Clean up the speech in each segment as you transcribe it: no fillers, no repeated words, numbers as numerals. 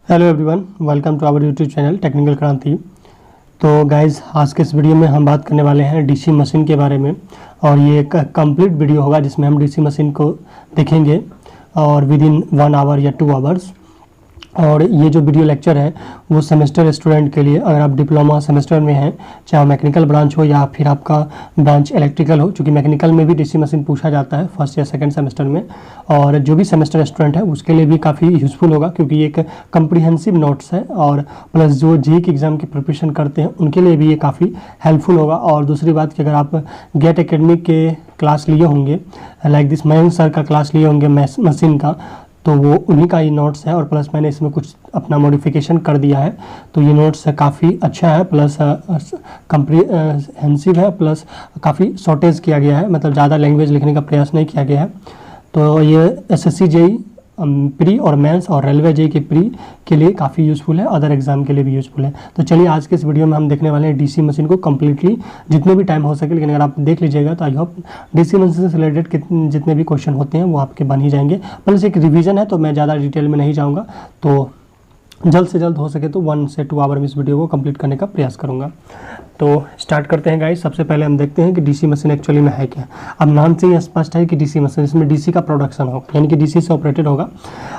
Hello everyone, welcome to our YouTube channel technical Kranti. तो guys, आज के इस वीडियो में हम बात करने वाले हैं डीसी मशीन के बारे में। और ये एक कंप्लीट वीडियो होगा जिसमें हम डीसी मशीन को देखेंगे और विद इन 1 आवर या 2 आवर्स। और ये जो वीडियो लेक्चर है वो सेमेस्टर स्टूडेंट के लिए, अगर आप डिप्लोमा सेमेस्टर में हैं, चाहे मैकेनिकल ब्रांच हो या फिर आपका ब्रांच इलेक्ट्रिकल हो, क्योंकि मैकेनिकल में भी डीसी मशीन पूछा जाता है फर्स्ट या सेकंड सेमेस्टर में। और जो भी सेमेस्टर स्टूडेंट है उसके लिए भी काफ़ी यूज़फुल होगा, क्योंकि ये एक कम्प्रीहेंसिव नोट्स है। और प्लस जो जेईई की एग्ज़ाम की प्रिपरेशन करते हैं उनके लिए भी ये काफ़ी हेल्पफुल होगा। और दूसरी बात कि अगर आप गेट एकेडमी के क्लास लिए होंगे, लाइक दिस मयंक सर का क्लास लिए होंगे मशीन का, तो वो उन्हीं का ये नोट्स है। और प्लस मैंने इसमें कुछ अपना मॉडिफिकेशन कर दिया है, तो ये नोट्स काफ़ी अच्छा है, प्लस कम्प्रीहेंसिव है, प्लस काफ़ी शॉर्टेज किया गया है, मतलब ज़्यादा लैंग्वेज लिखने का प्रयास नहीं किया गया है। तो ये एसएससी जेईई प्री और मेंस और रेलवे जेईई के प्री के लिए काफ़ी यूज़फुल है, अदर एग्जाम के लिए भी यूज़फुल है। तो चलिए आज के इस वीडियो में हम देखने वाले हैं डीसी मशीन को कम्प्लीटली, जितने भी टाइम हो सके। लेकिन अगर आप देख लीजिएगा तो आई होप डीसी मशीन से रिलेटेड जितने भी क्वेश्चन होते हैं वो आपके बन ही जाएंगे। प्लस एक रिवीजन है, तो मैं ज़्यादा डिटेल में नहीं जाऊँगा, तो जल्द से जल्द हो सके तो 1 से 2 आवर में इस वीडियो को कंप्लीट करने का प्रयास करूँगा। तो स्टार्ट करते हैं गाइस। सबसे पहले हम देखते हैं कि डीसी मशीन एक्चुअली में है क्या। अब नाम से ही स्पष्ट है कि डीसी मशीन, इसमें डीसी का प्रोडक्शन होगा, यानी कि डीसी से ऑपरेटेड होगा।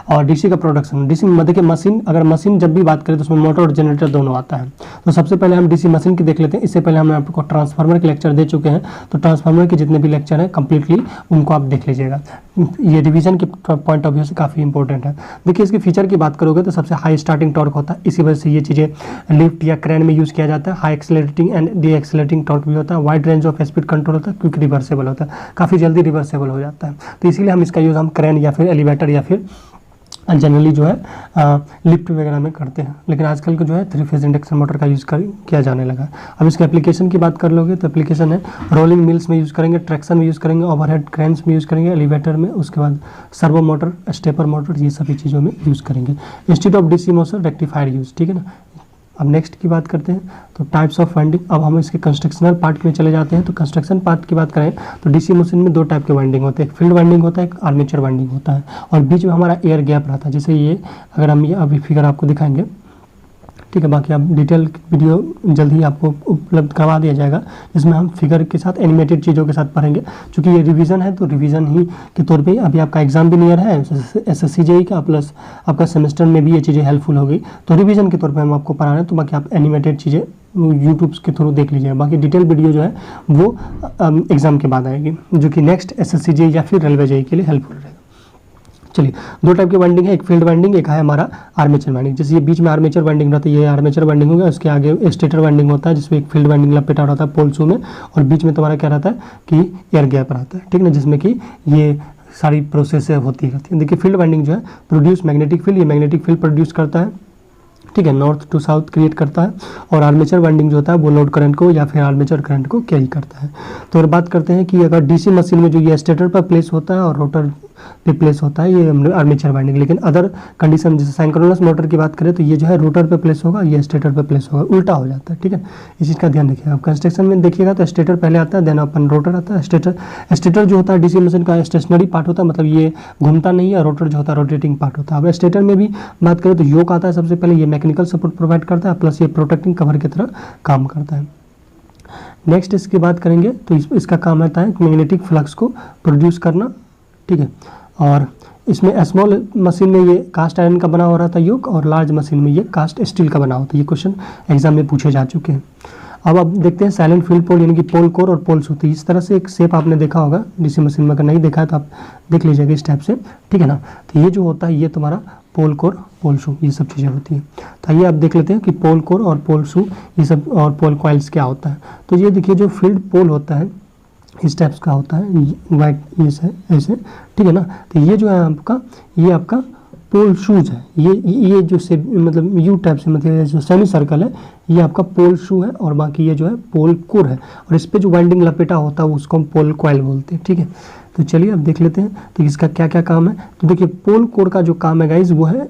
और डीसी का प्रोडक्शन, डीसी देखिए मशीन, अगर मशीन जब भी बात करें तो उसमें मोटर और जनरेटर दोनों आता है। तो सबसे पहले हम डीसी मशीन की देख लेते हैं। इससे पहले हम आपको ट्रांसफार्मर के लेक्चर दे चुके हैं, तो ट्रांसफार्मर के जितने भी लेक्चर हैं कम्प्लीटली उनको आप देख लीजिएगा। ये रिवीजन के पॉइंट ऑफ व्यू से काफ़ी इंपॉर्टेंट है। देखिए इसके फीचर की बात करोगे तो सबसे हाई स्टार्टिंग टॉर्क होता है, इसी वजह से ये चीज़ें लिफ्ट या क्रेन में यूज़ किया जाता है। High accelerating and D accelerating torque भी होता है। Wide range of speed control होता है, क्विक रिवर्सेबल होता है, काफ़ी जल्दी रिवर्सेबल हो जाता है। तो इसीलिए हम इसका यूज़ हम क्रेन या फिर एलिवेटर या फिर जनरली जो है लिफ्ट वगैरह में करते हैं। लेकिन आजकल को जो है 3 फेज इंडक्शन मोटर का यूज़ किया जाने लगा है। अब इसके एप्लीकेशन की बात कर लोगे तो एप्लीकेशन है रोलिंग मिल्स में यूज़ करेंगे, ट्रैक्शन में यूज़ करेंगे, ओवरहेड क्रेन्स में यूज़ करेंगे, एलिवेटर में, उसके बाद सर्वो मोटर, स्टेपर मोटर, ये सभी चीज़ों में यूज़ करेंगे। Instead of DC motor rectified use, ठीक है ना। अब नेक्स्ट की बात करते हैं तो टाइप्स ऑफ वाइंडिंग। अब हम इसके कंस्ट्रक्शनल पार्ट में चले जाते हैं। तो कंस्ट्रक्शन पार्ट की बात करें तो डीसी मशीन में 2 टाइप के वाइंडिंग होते हैं, एक फील्ड वाइंडिंग होता है, एक आर्मेचर वाइंडिंग होता है। और बीच में हमारा एयर गैप रहता है, जैसे ये अगर हम ये अभी फिगर आपको दिखाएंगे, ठीक है। बाकी आप डिटेल वीडियो जल्द ही आपको उपलब्ध करवा दिया जाएगा, जिसमें हम फिगर के साथ एनिमेटेड चीज़ों के साथ पढ़ेंगे। क्योंकि ये रिवीजन है तो रिवीजन ही के तौर पे अभी आपका एग्जाम भी नियर है एसएससी जेईई का, प्लस आपका सेमेस्टर में भी ये चीज़ें हेल्पफुल होगी। तो रिवीजन के तौर पे हम आपको पढ़ा रहे हैं, तो बाकी आप एनिमेटेड चीज़ें यूट्यूब के थ्रू देख लीजिएगा। बाकी डिटेल वीडियो जो है वो एग्जाम के बाद आएगी, जो कि नेक्स्ट एसएससी जेईई या फिर रेलवे जेईई के लिए हेल्पफुल रहेगा। चलिए 2 टाइप की वाइंडिंग है, एक फील्ड वाइंडिंग, एक है हमारा आर्मेचर वाइंडिंग। जैसे ये बीच में आर्मेचर वाइंडिंग रहता है, ये आर्मेचर वाइंडिंग हो गया। उसके आगे स्टेटर वाइंडिंग होता है, जिसमें एक फील्ड वाइंडिंग लपेटा रहता है पोल शू में, और बीच में तुम्हारा क्या रहता है कि एयर गैप रहता है, ठीक ना, जिसमें कि ये सारी प्रोसेस होती रहती है। देखिए फील्ड वाइंडिंग जो है प्रोड्यूस मैग्नेटिक फील्ड, ये मैग्नेटिक फील्ड प्रोड्यूस करता है, ठीक है, नॉर्थ टू साउथ क्रिएट करता है। और आर्मेचर वाइंडिंग जो होता है वो लोड करंट को या फिर आर्मेचर करंट को कैरी करता है। तो अगर बात करते हैं कि अगर डीसी मशीन में जो ये स्टेटर पर प्लेस होता है और रोटर पे प्लेस होता है, ये आर्मेचर वाइंडिंग। लेकिन अदर कंडीशन जैसे सिंक्रोनस मोटर की बात करें तो ये जो है रोटर पे प्लेस होगा, ये स्टेटर पे प्लेस होगा, उल्टा हो जाता है, ठीक है। इस चीज़ का ध्यान रखिएगा। आप कंस्ट्रक्शन में देखिएगा तो स्टेटर पहले आता है, देन अपन रोटर आता है। स्टेटर जो होता है डीसी मशीन का स्टेशनरी पार्ट होता है, मतलब ये घूमता नहीं है। रोटर जो होता है रोटेटिंग पार्ट होता है। अब स्टेटर में भी बात करें तो योक आता है सबसे पहले, ये मैकेनिकल सपोर्ट प्रोवाइड करता है, प्लस ये प्रोटेक्टिंग कवर की तरह काम करता है। नेक्स्ट इसकी बात करेंगे तो इसका काम रहता है मैग्नेटिक फ्लक्स को प्रोड्यूस करना, ठीक है। और इसमें स्मॉल मशीन में ये कास्ट आयरन का बना हो रहा था योक, और लार्ज मशीन में ये कास्ट स्टील का बना होता है। ये क्वेश्चन एग्जाम में पूछे जा चुके हैं। अब देखते हैं साइलेंट फील्ड पोल, यानी कि पोल कोर और पोल शू। इस तरह से एक शेप आपने देखा होगा डीसी मशीन में, अगर नहीं देखा है तो आप देख लीजिएगा इस टाइप से, ठीक है ना। तो ये जो होता है ये तुम्हारा पोल कोर, पोल शू, ये सब चीज़ें होती हैं। तो आइए आप देख लेते हैं कि पोल कोर और पोल शू ये सब और पोल कॉइल्स क्या होता है। तो ये देखिए जो फील्ड पोल होता है इस टाइप्स का होता है, वाइट ये से ऐसे, ठीक है ना। तो ये जो है आपका, ये आपका पोल शूज है। ये जो से मतलब यू टाइप से, मतलब जो सेमी सर्कल है ये आपका पोल शू है, और बाकी ये जो है पोल कोर है। और इस पे जो वाइंडिंग लपेटा होता है उसको हम पोल कॉइल बोलते हैं, ठीक है। तो चलिए अब देख लेते हैं तो इसका क्या क्या काम है। तो देखिए पोल कोर का जो काम है गाइज वो है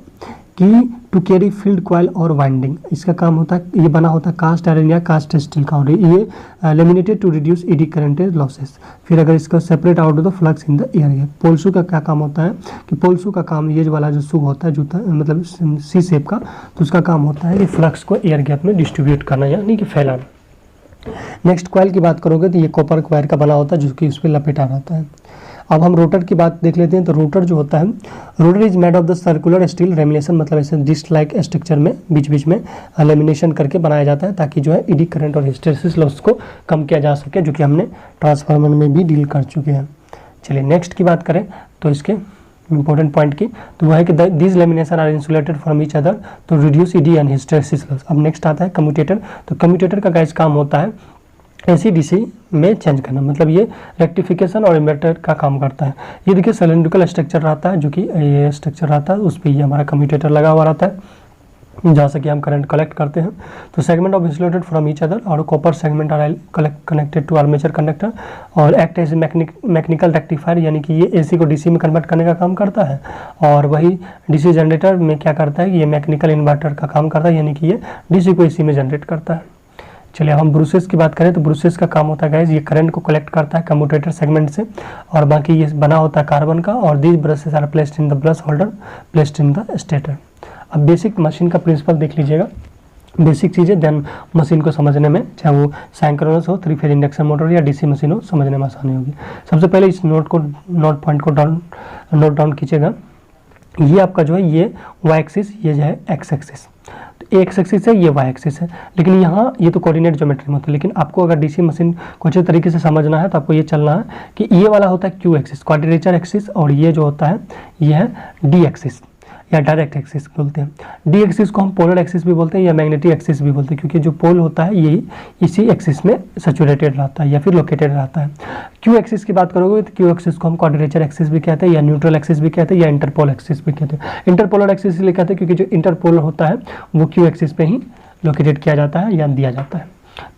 की टू कैरी फील्ड कॉयल और वाइंडिंग। इसका काम होता है, ये बना होता है कास्ट आयरन या कास्ट स्टील का, और ये laminated to reduce eddy current losses. फिर अगर इसका separate out the flux in the air. Pole shoe का क्या काम होता है कि पोलसू का काम, ये वाला जो शू होता है जूता मतलब सी शेप का, तो उसका काम होता है कि फ्लक्स को एयर गैप में डिस्ट्रीब्यूट करना यानी कि फैलाना। नेक्स्ट कॉइल की बात करोगे तो ये कॉपर वायर का बना होता है जो कि उस पर लपेटा रहता है। अब हम रोटर की बात देख लेते हैं। तो रोटर जो होता है, rotor is made of the circular steel lamination, मतलब ऐसे डिस्क लाइक स्ट्रक्चर में बीच बीच में लेमिनेशन करके बनाया जाता है ताकि जो है एडी करंट और हिस्टैरिसीस लॉस को कम किया जा सके, जो कि हमने ट्रांसफार्मर में भी डील कर चुके हैं। चलिए नेक्स्ट की बात करें तो इसके इंपॉर्टेंट पॉइंट की, तो वह है कि this lamination are insulated from each other तो reduce eddy and hysteresis loss. अब नेक्स्ट आता है कम्यूटेटर। तो कम्यूटेटर का गाइस काम होता है एसी डीसी में चेंज करना, मतलब ये रेक्टिफिकेशन और इन्वर्टर का काम करता है। ये देखिए सिलेंड्रिकल स्ट्रक्चर रहता है, जो कि ये स्ट्रक्चर रहता है, उस पर ये हमारा कम्यूटेटर लगा हुआ रहता है जहाँ से कि हम करंट कलेक्ट करते हैं। तो segment of insulated from each other और copper segment are connected to armature conductor और एक्ट एज मैकेनिकल रेक्टिफायर, यानी कि ये एसी को डीसी में कन्वर्ट करने का काम करता है। और वही डीसी जनरेटर में क्या करता है कि ये मैकेनिकल इन्वर्टर का काम करता है, यानी कि ये डीसी को एसी में जनरेट करता है। चलिए अब हम ब्रूसेस की बात करें तो ब्रूसेस का काम होता है गाइस, ये करंट को कलेक्ट करता है कम्यूटेटर सेगमेंट से, और बाकी ये बना होता है कार्बन का, और these brushes are placed in the brush holder placed in the stator. अब बेसिक मशीन का प्रिंसिपल देख लीजिएगा, बेसिक चीज़ें देन मशीन को समझने में, चाहे वो साइंक्रोनस हो, 3 फेज इंडक्शन मोटर या डीसी मशीन हो, समझने में आसानी होगी। सबसे पहले इस नोट पॉइंट को नोट डाउन कीजिएगा। ये आपका जो है ये वाई एक्सिस, ये जो है एक्स एक्सिस, तो एक्स एक्सिस है, ये वाई एक्सिस है। लेकिन यहाँ ये तो कोऑर्डिनेट ज्योमेट्री में होता है, लेकिन आपको अगर डीसी मशीन को अच्छे तरीके से समझना है तो आपको ये चलना है कि ये वाला होता है क्यू एक्सिस, क्वाड्रेचर एक्सिस, और ये जो होता है ये है डी एक्सिस या डायरेक्ट एक्सिस बोलते हैं। डी एक्सिस को हम पोलर एक्सिस भी बोलते हैं या मैग्नेटिक एक्सिस भी बोलते हैं, क्योंकि जो पोल होता है यही इसी एक्सिस में सैचुरेटेड रहता है या फिर लोकेटेड रहता है। क्यू एक्सिस की बात करोगे तो क्यू एक्सिस को हम क्वाड्रेचर एक्सिस भी कहते हैं या न्यूट्रल एक्सिस भी कहते हैं या इंटरपोल एक्सिस भी कहते हैं। इंटरपोलर एक्सिस इसलिए कहते हैं क्योंकि जो इंटरपोलर होता है वो क्यू एक्सिस पे ही लोकेटेड किया जाता है या दिया जाता है।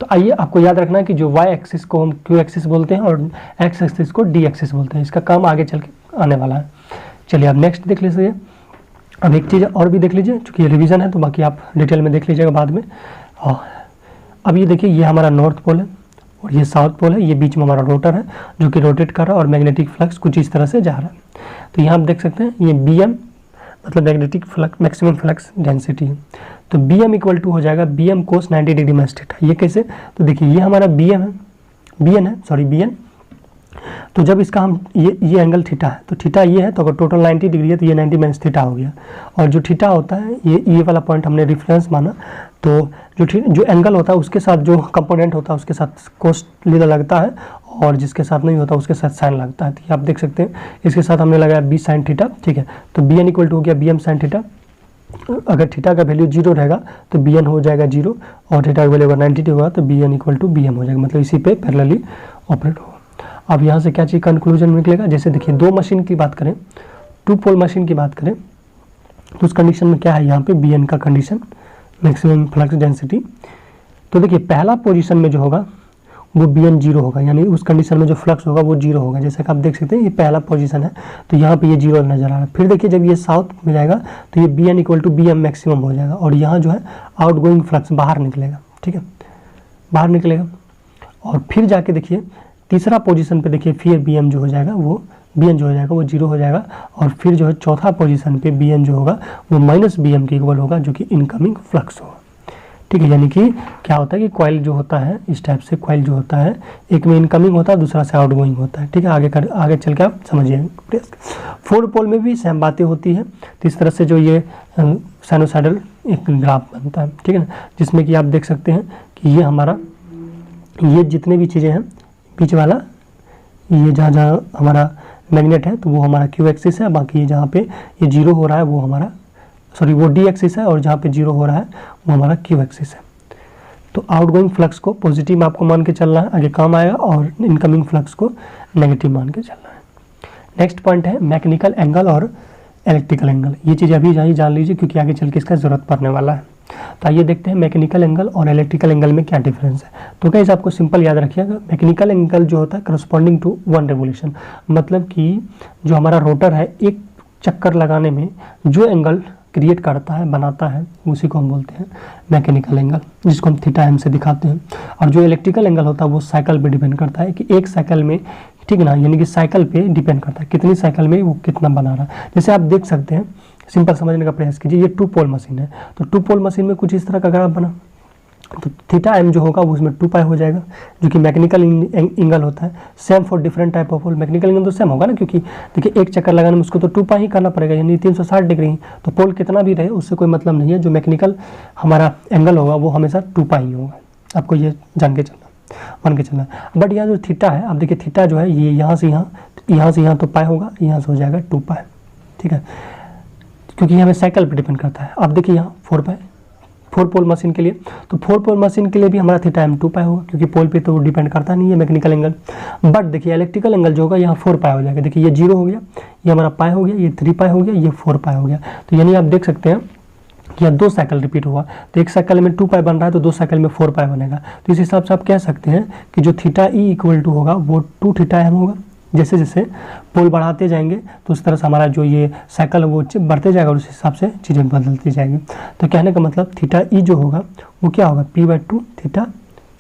तो आइए आपको याद रखना है कि जो वाई एक्सिस को हम क्यू एक्सिस बोलते हैं और एक्स एक्सिस को डी एक्सिस बोलते हैं। इसका काम आगे चल के आने वाला है। चलिए अब नेक्स्ट देख लीजिए। अब एक चीज़ और भी देख लीजिए, चूँकि ये रिवीजन है तो बाकी आप डिटेल में देख लीजिएगा बाद में। अब ये देखिए, ये हमारा नॉर्थ पोल है और ये साउथ पोल है, ये बीच में हमारा रोटर है जो कि रोटेट कर रहा है और मैग्नेटिक फ्लक्स कुछ इस तरह से जा रहा है। तो यहाँ आप देख सकते हैं ये BM मतलब magnetic flux maximum flux density है। तो BM इक्वल टू हो जाएगा BM कोस 90 डिग्री में थीटा। ये कैसे? तो देखिए ये हमारा BN। तो जब इसका हम ये एंगल थीटा है, तो थीटा ये है, तो अगर टोटल 90 डिग्री है तो ये 90 माइनस थीटा हो गया। और जो थीटा होता है ये वाला पॉइंट हमने रेफरेंस माना, तो जो एंगल होता है उसके साथ जो कंपोनेंट होता है उसके साथ कोस लगता है और जिसके साथ नहीं होता उसके साथ साइन लगता है। तो ये आप देख सकते हैं, इसके साथ हमने लगाया B साइन थीटा, ठीक है। तो BN इक्वल टू हो गया BM साइन थीटा। अगर थीटा का वैल्यू 0 रहेगा तो BN हो जाएगा 0 और थीटा का वैल्यू अगर 90 होगा तो BN इक्वल टू BM हो जाएगा, मतलब इसी पे पैरेलली ऑपरेट होगा। अब यहाँ से क्या चीज़ कंक्लूजन निकलेगा, जैसे देखिए दो मशीन की बात करें, 2 पोल मशीन की बात करें तो उस कंडीशन में क्या है, यहाँ पे BN का कंडीशन मैक्सिमम फ्लक्स डेंसिटी। तो देखिए पहला पोजीशन में जो होगा वो BN 0 होगा, यानी उस कंडीशन में जो फ्लक्स होगा वो 0 होगा। जैसे कि आप देख सकते हैं ये पहला पोजीशन है तो यहाँ पे ये 0 नजर आ रहा है। फिर देखिए जब ये साउथ में जाएगा तो ये BN equal to BM maximum हो जाएगा और यहाँ जो है आउटगोइंग फ्लक्स बाहर निकलेगा, ठीक है, बाहर निकलेगा। और फिर जाके देखिए तीसरा पोजीशन पे देखिए फिर BN जो हो जाएगा वो 0 हो जाएगा और फिर जो है चौथा पोजीशन पे BN जो होगा वो माइनस BM के इक्वल होगा, जो कि इनकमिंग फ्लक्स होगा, ठीक है। यानी कि क्या होता है कि कॉइल जो होता है इस टाइप से कॉइल जो होता है एक में इनकमिंग होता है दूसरा से आउटगोइंग होता है, ठीक है। आगे चल के आप समझिए। 4 पोल में भी सेम बातें होती है। तो इस तरह से जो ये साइनोसाइडल एक ग्राफ बनता है, ठीक है ना, जिसमें कि आप देख सकते हैं कि ये हमारा ये जितने भी चीज़ें हैं बीच वाला ये जहाँ हमारा मैग्नेट है तो वो हमारा क्यू एक्सिस है, बाकी जहाँ पे ये 0 हो रहा है वो हमारा वो डी एक्सिस है और जहाँ पे 0 हो रहा है वो हमारा क्यू एक्सिस है। तो आउटगोइंग फ्लक्स को पॉजिटिव में आपको मान के चलना है, आगे काम आएगा, और इनकमिंग फ्लक्स को नेगेटिव मान के चलना है। नेक्स्ट पॉइंट है मैकेनिकल एंगल और इलेक्ट्रिकल एंगल। ये चीज़ अभी जान लीजिए क्योंकि आगे चल के इसका ज़रूरत पड़ने वाला है। तो आइए देखते हैं मैकेनिकल एंगल और इलेक्ट्रिकल एंगल में क्या डिफरेंस है। तो गाइस आपको सिंपल याद रखिएगा, मैकेनिकल एंगल जो होता है करस्पॉन्डिंग टू 1 रेवोल्यूशन, मतलब कि जो हमारा रोटर है एक चक्कर लगाने में जो एंगल क्रिएट करता है, बनाता है, उसी को हम बोलते हैं मैकेनिकल एंगल, जिसको हम थीटा एम से दिखाते हैं। और जो इलेक्ट्रिकल एंगल होता है वो साइकिल पे डिपेंड करता है कि एक साइकिल में, ठीक है ना, यानी कि साइकिल पे डिपेंड करता है कितनी साइकिल में वो कितना बना रहा है। जैसे आप देख सकते हैं, सिंपल समझने का प्रयास कीजिए, ये 2 पोल मशीन है, तो 2 पोल मशीन में कुछ इस तरह का ग्राफ बना, तो थीटा एम जो होगा वो उसमें 2 पाई हो जाएगा, जो कि मैकेनिकल एंगल होता है। Same for different type of pole, mechanical angle तो सेम होगा ना, क्योंकि देखिए एक चक्कर लगाने में उसको तो 2 पाई ही करना पड़ेगा, यानी 360 डिग्री। तो पोल कितना भी रहे उससे कोई मतलब नहीं है, जो मैकेनिकल हमारा एंगल होगा वो हमेशा 2 पाई ही होगा। आपको ये मान के चलना। बट यहाँ जो थीटा है, आप देखिए थीटा जो है ये यहाँ से यहाँ तो पाई होगा, यहाँ से हो जाएगा 2 पाई, ठीक है, क्योंकि हमें साइकिल पर डिपेंड करता है। आप देखिए यहाँ 4 पाई 4 पोल मशीन के लिए, तो 4 पोल मशीन के लिए भी हमारा थीटा एम 2 पाई होगा, क्योंकि पोल पे तो डिपेंड करता नहीं है मैकेनिकल एंगल। बट देखिए इलेक्ट्रिकल एंगल जो होगा यहाँ 4 पाई हो जाएगा। देखिए ये 0 हो गया, ये हमारा पाई हो गया, ये 3 पाई हो गया, ये 4 पाई हो गया। तो यानी आप देख सकते हैं कि यहाँ 2 साइकिल रिपीट हुआ, तो एक साइकिल में 2 पाई बन रहा है तो 2 साइकिल में 4 पाई बनेगा। तो इस हिसाब से आप कह सकते हैं कि जो थीटा ई इक्वल टू होगा वो 2 थीटा एम होगा। जैसे जैसे पोल बढ़ाते जाएंगे तो उस तरह से हमारा जो ये साइकिल है वो बढ़ते जाएगा और उस हिसाब से चीज़ें बदलती जाएंगी। तो कहने का मतलब थीटा ई जो होगा वो क्या होगा, p/2 थीटा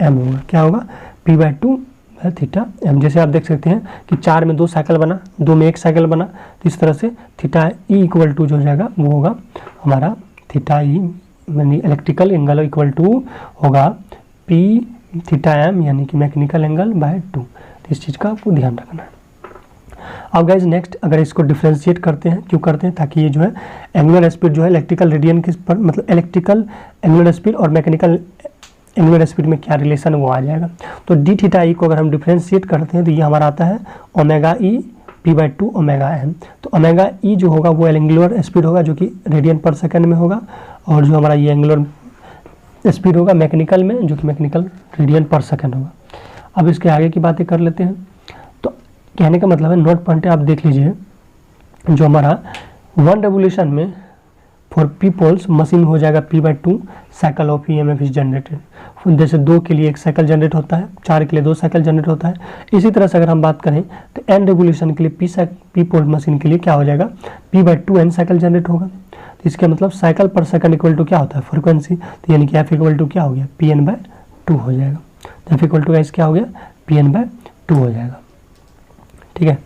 एम होगा। क्या होगा, p/2 थीटा एम। जैसे आप देख सकते हैं कि 4 में 2 साइकिल बना, 2 में 1 साइकिल बना, तो इस तरह से थीटा ई इक्वल टू जो हो जाएगा वो होगा हमारा थीटा ई, यानी इलेक्ट्रिकल एंगल इक्वल टू होगा p थीटा एम, यानी कि मैकेनिकल एंगल बाय 2। तो इस चीज़ का आपको ध्यान रखना है। अब गाइज नेक्स्ट अगर इसको डिफ्रेंशिएट करते हैं, क्यों करते हैं, ताकि ये जो है एंगुलर स्पीड जो है इलेक्ट्रिकल रेडियन के पर, मतलब इलेक्ट्रिकल एंगुलर स्पीड और मैकेनिकल एंगुलर स्पीड में क्या रिलेशन वो आ जाएगा। तो डी थीटा ई को अगर हम डिफ्रेंशिएट करते हैं तो ये हमारा आता है ओमेगा ई p/2 ओमेगा एम। तो ओमेगा ई जो होगा वो एंगुलर स्पीड होगा जो कि रेडियन पर सेकेंड में होगा, और जो हमारा ये एंगुलर स्पीड होगा मैकेनिकल में जो कि मैकेनिकल रेडियन पर सेकेंड होगा। अब इसके आगे की बातें कर लेते हैं। तो कहने का मतलब है, नोट पॉइंट आप देख लीजिए, जो हमारा 1 रेवोल्यूशन में फॉर p पोल्स मशीन हो जाएगा p/2 cycle of EMF is generated. जैसे 2 के लिए 1 साइकिल जनरेट होता है, 4 के लिए 2 साइकिल जनरेट होता है। इसी तरह से अगर हम बात करें तो n रेवोल्यूशन के लिए p पोल मशीन के लिए क्या हो जाएगा, p/2 n साइकिल जनरेट होगा। तो इसका मतलब साइकिल पर सेकंड इक्वल टू क्या होता है, फ्रिक्वेंसी। तो यानी कि f इक्वल टू क्या हो गया, Pn/2 हो जाएगा। तो f इक्वल टू गाइस क्या हो गया, Pn/2 हो जाएगा, ठीक है।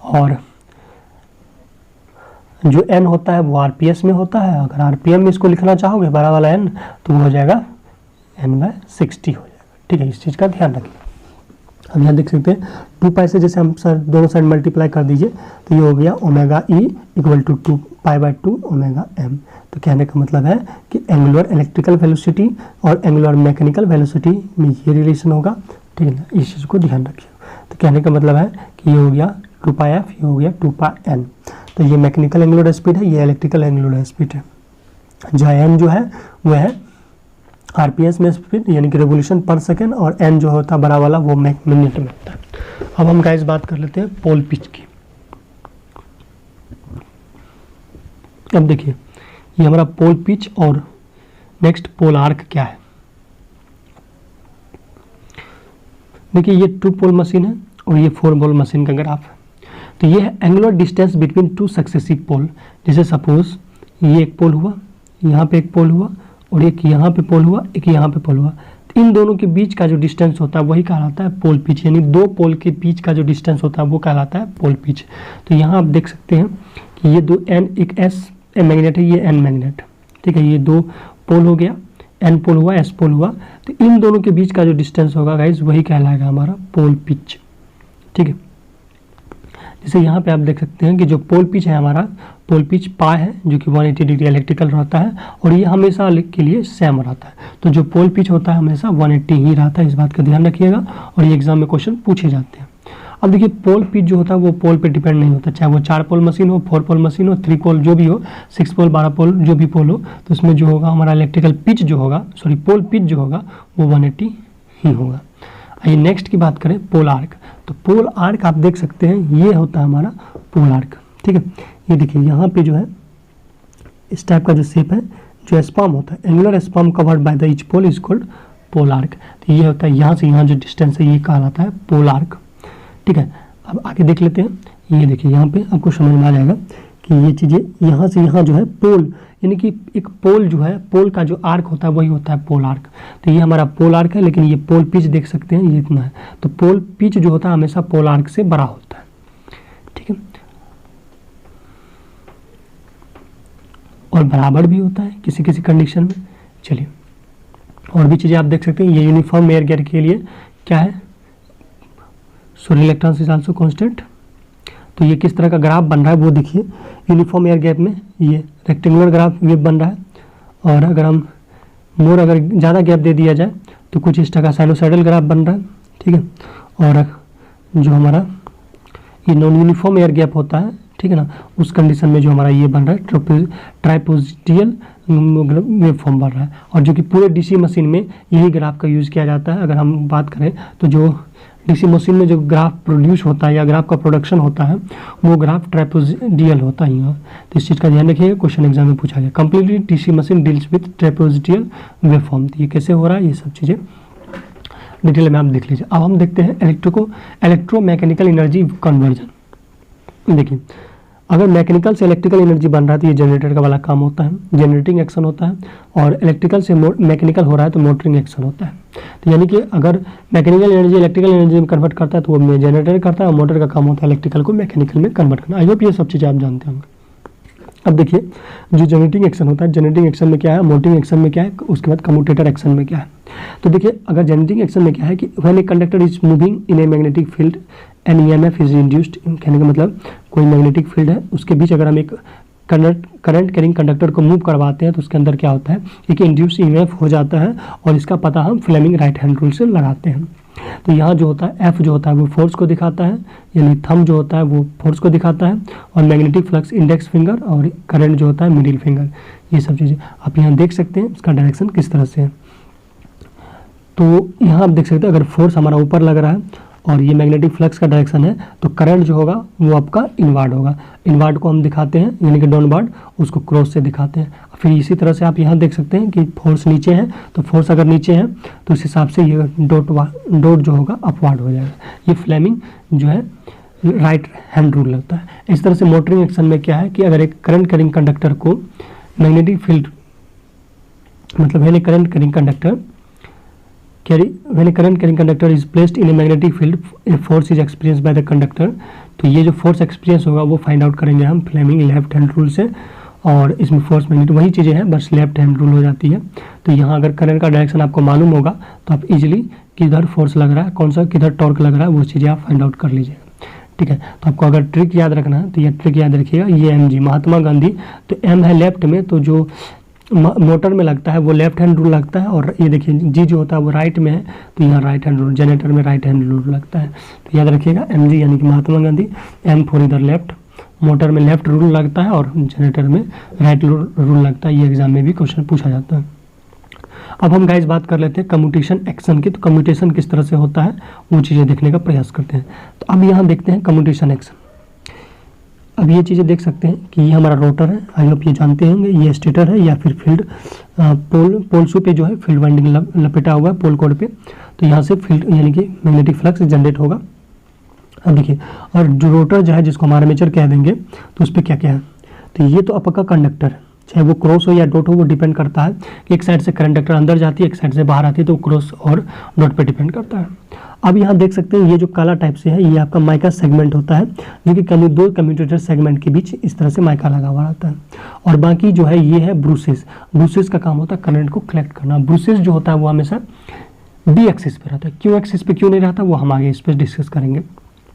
और जो n होता है वो rps में होता है। अगर rpm में इसको लिखना चाहोगे बड़ा वाला n, तो वो हो जाएगा n/60 हो जाएगा, ठीक है। इस चीज़ का ध्यान रखिए। अब यहाँ देख सकते हैं 2 पाई से जैसे हम सर दोनों साइड मल्टीप्लाई कर दीजिए तो ये हो गया ओमेगा ई इक्वल टू 2 पाई/2 ओमेगा एम। तो कहने का मतलब है कि एंगुलर इलेक्ट्रिकल वेलोसिटी और एंगुलर मैकेनिकल वेलोसिटी में ये रिलेशन होगा, ठीक है ना। इस चीज़ को ध्यान रखिए। तो कहने का मतलब है कि ये हो गया 2 पाई एफ, ये हो गया 2 पाई एन। तो ये मैकेनिकल एंगुलर स्पीड है, ये इलेक्ट्रिकल एंगुलर स्पीड है। जहाँ एन जो है वो है आरपीएस में स्पीड, यानी कि रेवोल्यूशन पर सेकेंड, और एन जो होता है बड़ा वाला वो मिनट में होता है। अब हम गाइस बात कर लेते हैं पोल पिच की। अब देखिए ये हमारा पोल पिच और नेक्स्ट पोल आर्क क्या है। देखिए ये 2 पोल मशीन है और ये 4 पोल मशीन का ग्राफ है। तो ये है एंगुलर डिस्टेंस बिटवीन 2 सक्सेसिव पोल। जैसे सपोज ये एक पोल हुआ, यहाँ पे एक पोल हुआ, और एक यहाँ पे पोल हुआ, एक यहाँ पे पोल हुआ। तो इन दोनों के बीच का जो डिस्टेंस होता है वही कहलाता है पोल पिच, यानी 2 पोल के बीच का जो डिस्टेंस होता है वो कहलाता है पोल पिच। तो यहाँ आप देख सकते हैं कि ये 2 एन, एक एस मैग्नेट है, ये एन मैग्नेट, ठीक है। ये 2 पोल हो गया, एन पोल हुआ, एस पोल हुआ। तो इन दोनों के बीच का जो डिस्टेंस होगा गाइज वही कहलाएगा हमारा पोल पिच, ठीक है। जैसे यहाँ पे आप देख सकते हैं कि जो पोल पिच है हमारा, पोल पिच पाई है जो कि 180 डिग्री इलेक्ट्रिकल रहता है, और ये हमेशा के लिए सेम रहता है। तो जो पोल पिच होता है हमेशा 180 ही रहता है, इस बात का ध्यान रखिएगा, और ये एग्जाम में क्वेश्चन पूछे जाते हैं। अब देखिए पोल पिच जो होता है वो पोल पे डिपेंड नहीं होता, चाहे वो 4 पोल मशीन हो, 4 पोल मशीन हो, 3 पोल जो भी हो, 6 पोल, 12 पोल जो भी पोल हो, तो उसमें जो होगा हमारा इलेक्ट्रिकल पिच जो होगा, सॉरी पोल पिच जो होगा वो 180 ही होगा। आइए नेक्स्ट की बात करें पोल आर्क। तो पोल आर्क आप देख सकते हैं ये होता है हमारा पोल आर्क, ठीक है। ये देखिए यहाँ पे जो है इस टाइप का जो शेप है, जो स्पैम होता है, angular span covered by the each pole is called pole arc. तो ये होता है यहाँ से यहाँ जो डिस्टेंस है ये कहलाता है पोल आर्क, ठीक है। अब आगे देख लेते हैं। ये देखिए यहाँ पे आपको समझ में आ जाएगा कि ये चीज़ें यहाँ से यहाँ जो है पोल, यानी कि एक पोल जो है, पोल का जो आर्क होता है वही होता है पोल आर्क। तो ये हमारा पोल आर्क है, लेकिन ये पोल पिच देख सकते हैं ये इतना है। तो पोल पिच जो होता है हमेशा पोल आर्क से बड़ा होता है, ठीक है, और बराबर भी होता है किसी किसी कंडीशन में। चलिए और भी चीज़ें आप देख सकते हैं। ये यूनिफॉर्म एयर गैप के लिए क्या है, solar electrons is also constant. तो ये किस तरह का ग्राफ बन रहा है वो देखिए। यूनिफॉर्म एयर गैप में ये रेक्टेंगुलर ग्राफ वेव बन रहा है, और अगर हम अगर ज़्यादा गैप दे दिया जाए तो कुछ इस तरह का साइनोसाइडल ग्राफ बन रहा है, ठीक है। और जो हमारा ये नॉन यूनिफॉर्म एयर गैप होता है, ठीक है ना, उस कंडीशन में जो हमारा ये बन रहा है ट्राइपोजिटियल वेव फॉर्म बन रहा है। और जो कि पूरे डीसी मशीन में यही ग्राफ का यूज़ किया जाता है। अगर हम बात करें तो जो डीसी मशीन में जो ग्राफ प्रोड्यूस होता है या ग्राफ का प्रोडक्शन होता है वो ग्राफ ट्राइपोजिटियल होता है यहाँ। तो इस चीज़ का ध्यान रखिएगा, क्वेश्चन एग्जाम में पूछा गया। Completely DC machine deals with trapezoidal wave form. ये कैसे हो रहा है, ये सब चीज़ें डिटेल में आप देख लीजिए। अब हम देखते हैं इलेक्ट्रोमैकेनिकल एनर्जी कन्वर्जन। देखिए अगर मैकेनिकल से इलेक्ट्रिकल एनर्जी बन रहा है तो ये जनरेटर का वाला काम होता है, जनरेटिंग एक्शन होता है। और इलेक्ट्रिकल से मैकेनिकल हो रहा है तो मोटरिंग एक्शन होता है। तो यानी कि अगर मैकेनिकल एनर्जी इलेक्ट्रिकल एनर्जी में कन्वर्ट करता है तो वो जनरेटर करता है, और मोटर का काम होता है इलेक्ट्रिकल को मैकेनिकल में कन्वर्ट करना। आई होप ये सब चीज़ें आप जानते होंगे। अब देखिए जो जनरेटिंग एक्शन होता है, जनरेटिंग एक्शन में क्या है, मोटरिंग एक्शन में क्या है, उसके बाद कम्यूटेटर एक्शन में क्या है। तो देखिए अगर जनरेटिंग एक्शन में क्या है कि when a conductor is moving in a magnetic field an EMF is induced, कहने का मतलब कोई मैग्नेटिक फील्ड है उसके बीच अगर हम एक करंट कैरिंग कंडक्टर को मूव करवाते हैं तो उसके अंदर क्या होता है, एक इंड्यूस ईएमएफ हो जाता है, और इसका पता हम फ्लेमिंग राइट हैंड रूल से लगाते हैं। तो यहाँ जो होता है एफ जो होता है वो फोर्स को दिखाता है, यानी थंब जो होता है वो फोर्स को दिखाता है, और मैग्नेटिक फ्लक्स इंडेक्स फिंगर, और करंट जो होता है मिडिल फिंगर। ये सब चीज़ें आप यहाँ देख सकते हैं, इसका डायरेक्शन किस तरह से है। तो यहाँ आप देख सकते हैं अगर फोर्स हमारा ऊपर लग रहा है और ये मैग्नेटिक फ्लक्स का डायरेक्शन है तो करंट जो होगा वो आपका इनवार्ड होगा। इनवार्ड को हम दिखाते हैं यानी कि डाउनवार्ड, उसको क्रॉस से दिखाते हैं। फिर इसी तरह से आप यहाँ देख सकते हैं कि फोर्स नीचे है तो फोर्स अगर नीचे है तो इस हिसाब से ये डॉट जो होगा अपवार्ड हो जाएगा। ये फ्लेमिंग जो है राइट हैंड रूल लगता है। इस तरह से मोटरिंग एक्शन में क्या है कि अगर एक करंट कैरिंग कंडक्टर को मैग्नेटिक फील्ड मतलब है current carrying conductor when a current carrying conductor is placed in a magnetic field, a force is experienced by the conductor। तो ये जो फोर्स एक्सपीरियंस होगा वो फाइंड आउट करेंगे हम फ्लेमिंग लेफ्ट हैंड रूल से, और इसमें फोर्स मैग्नेट वही चीज़ें हैं बस लेफ्ट हैंड रूल हो जाती है। तो यहाँ अगर करंट का डायरेक्शन आपको मालूम होगा तो आप इजीली किधर फोर्स लग रहा है, कौन सा किधर टॉर्क लग रहा है, वो चीज़ें आप फाइंड आउट कर लीजिएगा, ठीक है। तो आपको अगर ट्रिक याद रखना है तो ये ट्रिक याद रखिएगा, ये एम जी महात्मा गांधी, तो एम है लेफ्ट में, तो जो मोटर में लगता है वो लेफ्ट हैंड रूल लगता है, और ये देखिए जी जो होता है वो राइट में है तो यहाँ राइट हैंड रूल, जनरेटर में राइट हैंड रूल लगता है। तो याद रखिएगा एम जी यानी कि महात्मा गांधी, एम फॉर इधर लेफ्ट, मोटर में लेफ्ट रूल लगता है और जनरेटर में राइट रूल लगता है। ये एग्जाम में भी क्वेश्चन पूछा जाता है। अब हम गाइस बात कर लेते हैं कम्यूटेशन एक्शन की। तो कम्यूटेशन किस तरह से होता है वो चीज़ें देखने का प्रयास करते हैं। तो अब यहाँ देखते हैं कम्यूटेशन एक्शन। अब ये चीज़ें देख सकते हैं कि ये हमारा रोटर है, आई होप ये जानते होंगे, ये स्टेटर है या फिर फील्ड पोल्सों पे जो है फील्ड वाइंडिंग लपेटा हुआ है पोल कोड पे। तो यहाँ से फील्ड यानी कि मैग्नेटिक फ्लक्स जनरेट होगा। अब देखिए और जो रोटर जो है जिसको हम आर्मेचर कह देंगे तो उस पर क्या क्या है, तो ये तो आपका कंडक्टर है, चाहे वो क्रॉस हो या डॉट हो वो डिपेंड करता है कि एक साइड से कंडक्टर अंदर जाती है एक साइड से बाहर आती है, तो क्रॉस और डॉट पे डिपेंड करता है। अब यहाँ देख सकते हैं ये जो काला टाइप से है ये आपका माइका सेगमेंट होता है, जो कि दो कम्यूटेटर सेगमेंट के बीच इस तरह से माइका लगा हुआ रहता है। और बाकी जो है ये है ब्रूसेस। ब्रूसेस का काम होता है करंट को कलेक्ट करना। ब्रूसेस जो होता है वो हमेशा बी एक्सिस पे रहता है, क्यों एक्सिस पे क्यों नहीं रहता वो हम आगे इस पर डिस्कस करेंगे।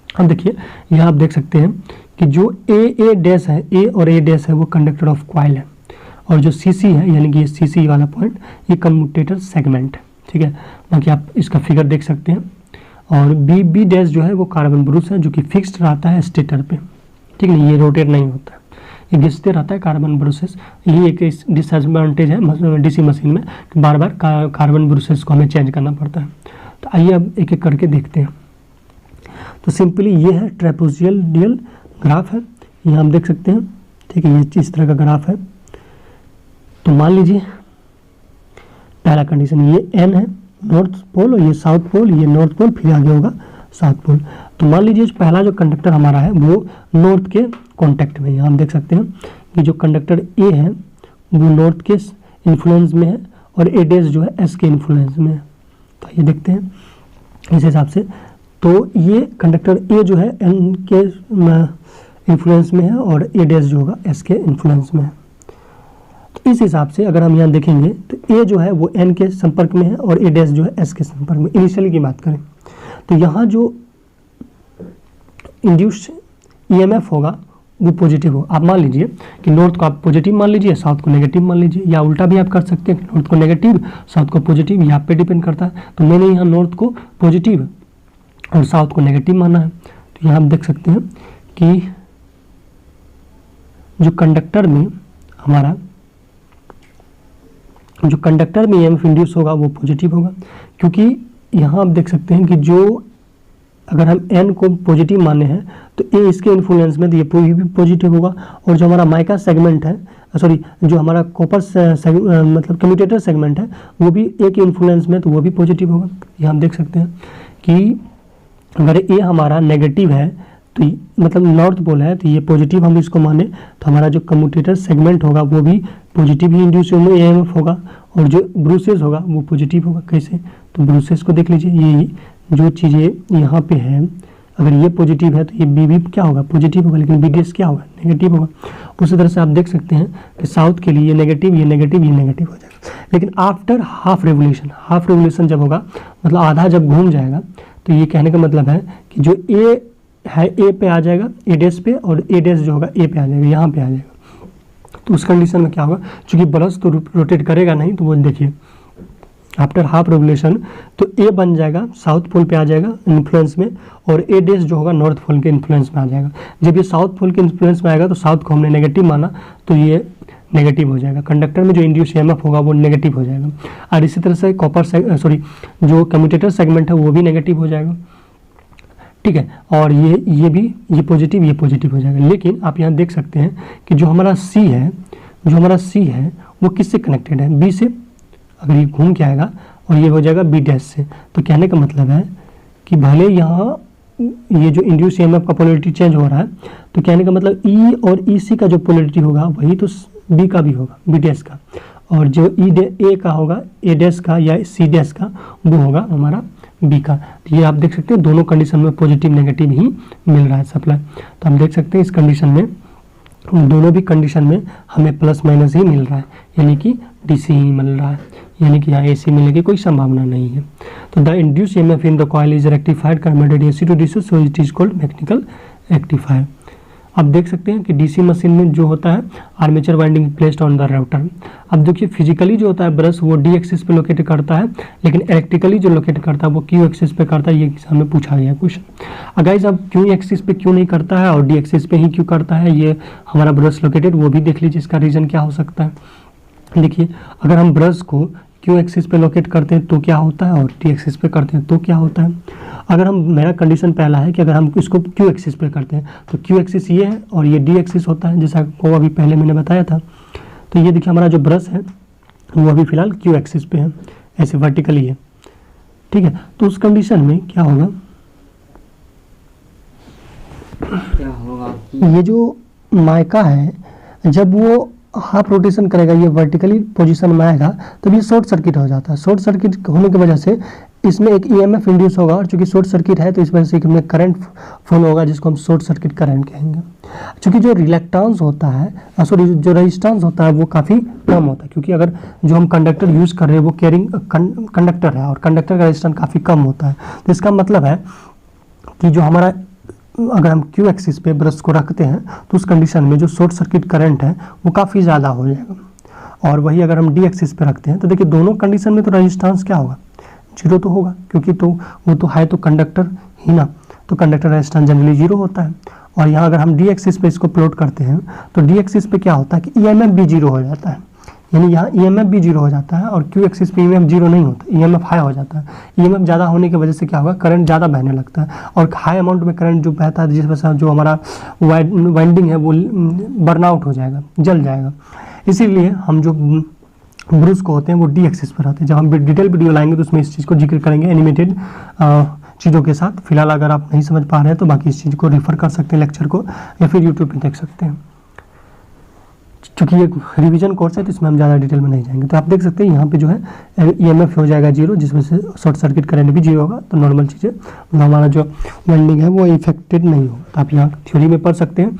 अब देखिए यहाँ आप देख सकते हैं कि जो ए डैश है, ए और ए डैश है वो कंडक्टर ऑफ कॉइल है, और जो सी सी है यानी कि ये सी सी वाला पॉइंट ये कम्यूटेटर सेगमेंट है, ठीक है। बाकी आप इसका फिगर देख सकते हैं। और बी डैश जो है वो कार्बन ब्रूस है जो कि फिक्स्ड रहता है स्टेटर पे, ठीक है, ये रोटेट नहीं होता है, ये घिसते रहता है कार्बन ब्रूसेस। यही एक डिसएडवांटेज है डीसी मशीन में कि बार बार कार्बन ब्रूसेस को हमें चेंज करना पड़ता है। तो आइए अब एक एक करके देखते हैं। तो सिंपली ये है ट्रेपेजोइडल ग्राफ है, यहाँ हम देख सकते हैं, ठीक है, ये इस तरह का ग्राफ है। तो मान लीजिए पहला कंडीशन ये एन है नॉर्थ पोल और ये साउथ पोल, ये नॉर्थ पोल फिर आगे होगा साउथ पोल। तो मान लीजिए पहला जो कंडक्टर हमारा है वो नॉर्थ के कांटेक्ट में, यहाँ हम देख सकते हैं कि जो कंडक्टर ए है वो नॉर्थ के इन्फ्लुएंस में है और ए डैश जो है एस के इन्फ्लुएंस में है। तो ये देखते हैं इस हिसाब से। तो ये कंडक्टर ए जो है एन के इन्फ्लुएंस में है और ए डैश जो होगा एस के इन्फ्लुएंस में है। तो इस हिसाब से अगर हम यहाँ देखेंगे तो ए जो है वो एन के संपर्क में है और ए डैश जो है एस के संपर्क में। इनिशियली की बात करें तो यहाँ जो इंड्यूस्ड ईएमएफ होगा वो पॉजिटिव हो। आप मान लीजिए कि नॉर्थ को आप पॉजिटिव मान लीजिए, साउथ को नेगेटिव मान लीजिए, या उल्टा भी आप कर सकते हैं, नॉर्थ को नेगेटिव साउथ को पॉजिटिव, ये आप पे डिपेंड करता है। तो मैंने यहाँ नॉर्थ को पॉजिटिव और साउथ को नेगेटिव माना है। तो यहाँ आप देख सकते हैं कि जो कंडक्टर में हमारा जो कंडक्टर में ईएमएफ इंड्यूस होगा वो पॉजिटिव होगा, क्योंकि यहाँ आप देख सकते हैं कि जो अगर हम एन को पॉजिटिव माने हैं तो ए इसके इन्फ्लुएंस में तो ये भी पॉजिटिव होगा। और जो हमारा माइका सेगमेंट है, सॉरी जो हमारा कॉपर मतलब कम्यूटेटर सेगमेंट है वो भी ए के इन्फ्लुएंस में तो वो भी पॉजिटिव होगा। ये हम देख सकते हैं कि अगर ए हमारा नेगेटिव है तो मतलब नॉर्थ पोल है तो ये पॉजिटिव हम इसको माने तो हमारा जो कम्यूटेटर सेगमेंट होगा वो भी पॉजिटिव ही इंड्यूस ईएमएफ होगा और जो ब्रूसेस होगा वो पॉजिटिव होगा। कैसे? तो ब्रूसेस को देख लीजिए, ये जो चीज़ें यहाँ पे हैं अगर ये पॉजिटिव है तो ये बी भी क्या होगा? पॉजिटिव होगा, लेकिन बी डी एस क्या होगा? नेगेटिव होगा। उसी तरह से आप देख सकते हैं कि साउथ के लिए ये नेगेटिव ये नेगेटिव ये नेगेटिव हो जाएगा। लेकिन आफ्टर हाफ रेवोल्यूशन जब होगा मतलब आधा जब घूम जाएगा तो ये कहने का मतलब है कि जो ए है ए पे आ जाएगा ए डैश पे और ए डैश जो होगा ए पे आ जाएगा, यहाँ पे आ जाएगा। तो उस कंडीशन में क्या होगा? चूंकि ब्रश तो रोटेट करेगा नहीं तो वो देखिए आफ्टर हाफ रेवोल्यूशन तो ए बन जाएगा साउथ पोल पे आ जाएगा इन्फ्लुएंस में और ए डैश जो होगा नॉर्थ पोल के इन्फ्लुएंस में आ जाएगा। जब ये साउथ पोल के इन्फ्लुएंस में आएगा तो साउथ को हमने नेगेटिव माना तो ये नेगेटिव हो जाएगा। कंडक्टर में जो इंड्यूस ईएमएफ होगा वो नेगेटिव हो जाएगा। और इसी तरह से जो कम्यूटेटर सेगमेंट है वो भी नेगेटिव हो जाएगा, ठीक है। और ये पॉजिटिव हो जाएगा। लेकिन आप यहाँ देख सकते हैं कि जो हमारा सी है वो किससे कनेक्टेड है? बी से। अगर ये घूम के आएगा और ये हो जाएगा बी डैश से, तो कहने का मतलब है कि भले यहाँ ये जो इंड्यूस ईएमएफ का पोलैरिटी चेंज हो रहा है तो कहने का मतलब ई और ई सी का जो पोलैरिटी होगा वही तो बी का भी होगा, बी डैश का, और जो ए का होगा ए डैश का या सी डैश का वो होगा हमारा बी का। तो ये आप देख सकते हैं दोनों कंडीशन में पॉजिटिव नेगेटिव ही मिल रहा है सप्लाई। तो हम देख सकते हैं इस कंडीशन में दोनों भी कंडीशन में हमें प्लस माइनस ही मिल रहा है, यानी कि डीसी ही मिल रहा है, यानी कि यहाँ एसी मिलने की कोई संभावना नहीं है। तो the induce EMF in the coil is rectified converted AC to DC, so it is called magnetical rectifier. आप देख सकते हैं कि डीसी मशीन में जो होता है armature winding placed on the router. अब देखिए फिजिकली जो होता है ब्रश वो डी एक्सिस पे लोकेट करता है, लेकिन इलेक्ट्रिकली जो लोकेट करता है वो क्यू एक्सिस पे करता है। ये एग्जाम में पूछा गया क्वेश्चन। गाइस अब क्यू एक्सिस पे क्यों नहीं करता है और डी एक्सिस पे ही क्यों करता है, ये हमारा ब्रश लोकेटेड वो भी देख लीजिए, इसका रीजन क्या हो सकता है। देखिए अगर हम ब्रश को क्यू एक्सिस पे लोकेट करते हैं तो क्या होता है और टी एक्सिस पे करते हैं तो क्या होता है। अगर हम मेरा कंडीशन पहला है कि अगर हम इसको क्यू एक्सिस पे करते हैं तो क्यू एक्सिस ये है और ये डी एक्सिस होता है, जैसा को अभी पहले मैंने बताया था। तो ये देखिए हमारा जो ब्रश है वो अभी फिलहाल क्यू एक्सिस पे है, ऐसे वर्टिकली है, ठीक है। तो उस कंडीशन में क्या होगा ये जो माइका है जब वो हाफ रोटेशन करेगा ये वर्टिकली पोजीशन में आएगा तब ये शॉर्ट सर्किट हो जाता है। शॉर्ट सर्किट होने की वजह से इसमें एक ईएमएफ इंड्यूस होगा और चूंकि शॉर्ट सर्किट है तो इस वजह से इसमें करंट फ्लो होगा जिसको हम शॉर्ट सर्किट करंट कहेंगे। चूंकि जो रिलेक्टेंस होता है जो रेजिस्टेंस होता है वो काफ़ी कम होता है, क्योंकि अगर जो हम कंडक्टर यूज़ कर रहे हैं वो कैरिंग कंडक्टर है और कंडक्टर का रेजिस्टेंस काफ़ी कम होता है। तो इसका मतलब है कि जो हमारा अगर हम क्यू एक्सिस पे ब्रश को रखते हैं तो उस कंडीशन में जो शॉर्ट सर्किट करंट है वो काफ़ी ज़्यादा हो जाएगा। और वही अगर हम डी एक्सिस पे रखते हैं तो देखिए दोनों कंडीशन में तो रेजिस्टेंस क्या होगा? जीरो तो होगा, क्योंकि तो वो तो है तो कंडक्टर ही ना, तो कंडक्टर रेजिस्टेंस जनरली जीरो होता है। और यहाँ अगर हम डी एक्सिस पे इसको प्लॉट करते हैं तो डी एक्सिस पे क्या होता है कि ईएमएफ भी जीरो हो जाता है, यानी यहाँ ईएमएफ भी जीरो हो जाता है और क्यू एक्सिस पे ईएमएफ जीरो नहीं होता, ईएमएफ हाई हो जाता है। ईएमएफ ज़्यादा होने की वजह से क्या होगा? करंट ज़्यादा बहने लगता है और हाई अमाउंट में करंट जो बहता है जिस वजह से जो हमारा वाइंडिंग है वो बर्नआउट हो जाएगा, जल जाएगा। इसीलिए हम जो ब्रूस को होते हैं वो डी एक्सिस पर आते हैं। जब हम डिटेल वीडियो लाएंगे तो उसमें इस चीज़ को जिक्र करेंगे एनिमेटेड चीज़ों के साथ। फिलहाल अगर आप नहीं समझ पा रहे हैं तो बाकी इस चीज़ को रेफर कर सकते हैं लेक्चर को या फिर यूट्यूब पे देख सकते हैं। चूँकि ये रिवीजन कोर्स है तो इसमें हम ज़्यादा डिटेल में नहीं जाएंगे। तो आप देख सकते हैं यहाँ पे जो है EMF हो जाएगा 0, जिसमें से शॉर्ट सर्किट करंट भी 0 होगा। तो नॉर्मल चीज़ है, हमारा जो वेल्डिंग है वो इफेक्टेड नहीं होगा। तो आप यहाँ थ्योरी में पढ़ सकते हैं।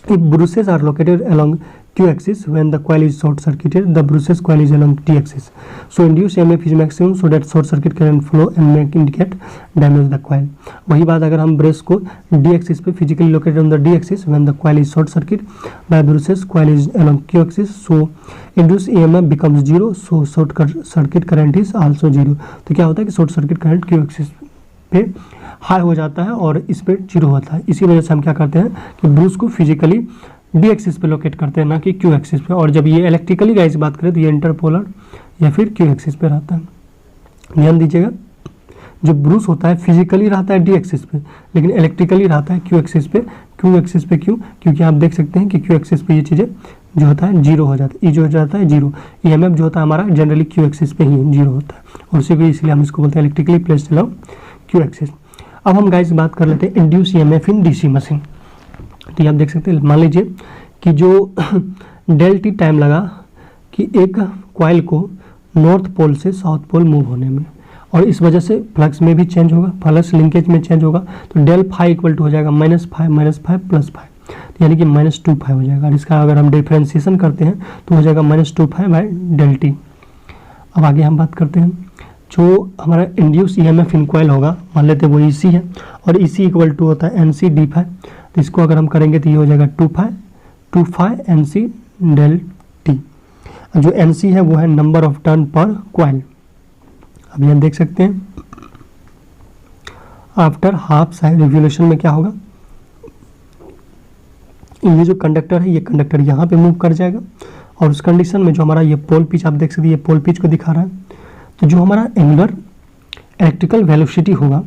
If bruces are located along Q axis, when the coil is short circuited, the bruces coil is along T axis. So induced EMF is maximum, so that short circuit current flow and make indicate damage the coil. वही बात अगर हम brush को D axis पे physically located on the D axis, when the coil is short circuit by bruces coil is along Q axis, so induced EMF becomes 0, so short circuit current is also 0. तो क्या होता है कि short circuit current Q axis पे high हो जाता है और इस पे 0 होता है। इसी वजह से हम क्या करते हैं कि ब्रूस को फिजिकली डी एक्सिस पे लोकेट करते हैं, ना कि क्यू एक्सिस पे। और जब ये इलेक्ट्रिकली गाइस बात करें तो ये इंटरपोलर या फिर क्यू एक्सिस पे रहता है। ध्यान दीजिएगा, जो ब्रूस होता है फिजिकली रहता है डी एक्सिस पे, लेकिन इलेक्ट्रिकली रहता है क्यू एक्सिस पे। क्यू एक्सिस पे क्यों? क्योंकि आप देख सकते हैं कि क्यू एक्सिस पे ये चीज़ें जो होता है 0 हो जाता है, ई जो हो जाता है 0। EMF जो होता है हमारा जनरली क्यू एक्सिस पे ही 0 होता है, और उसी को इसलिए हम इसको बोलते हैं electrically placed along Q axis. अब हम गाइस बात कर लेते हैं इंड्यूस EMF इन DC मशीन। तो ये आप देख सकते हैं, मान लीजिए कि जो डेल टी टाइम लगा कि एक कॉइल को नॉर्थ पोल से साउथ पोल मूव होने में, और इस वजह से फ्लक्स में भी चेंज होगा, फ्लक्स लिंकेज में चेंज होगा। तो डेल फाई इक्वल टू हो जाएगा -5 +5, यानी कि -2 हो जाएगा। और इसका अगर हम डिफ्रेंशिएशन करते हैं तो हो जाएगा -2 बाय डेल टी। अब आगे हम बात करते हैं जो हमारा इंड्यूस EMF इन कॉइल होगा, मान लेते हैं वो EC है, और EC इक्वल टू होता है NC d फाई। तो इसको अगर हम करेंगे तो ये हो जाएगा 2 फाई NC डेल टी। जो NC है वो है नंबर ऑफ टर्न पर कॉइल। अब ये देख सकते हैं आफ्टर हाफ साइकिल रिवोल्यूशन में क्या होगा, ये जो कंडक्टर है ये कंडक्टर यहाँ पे मूव कर जाएगा, और उस कंडीशन में जो हमारा ये पोल पिच आप देख सकते हैं, ये पोल पिच को दिखा रहा है। तो जो हमारा एंगुलर इलेक्ट्रिकल वेलोसिटी होगा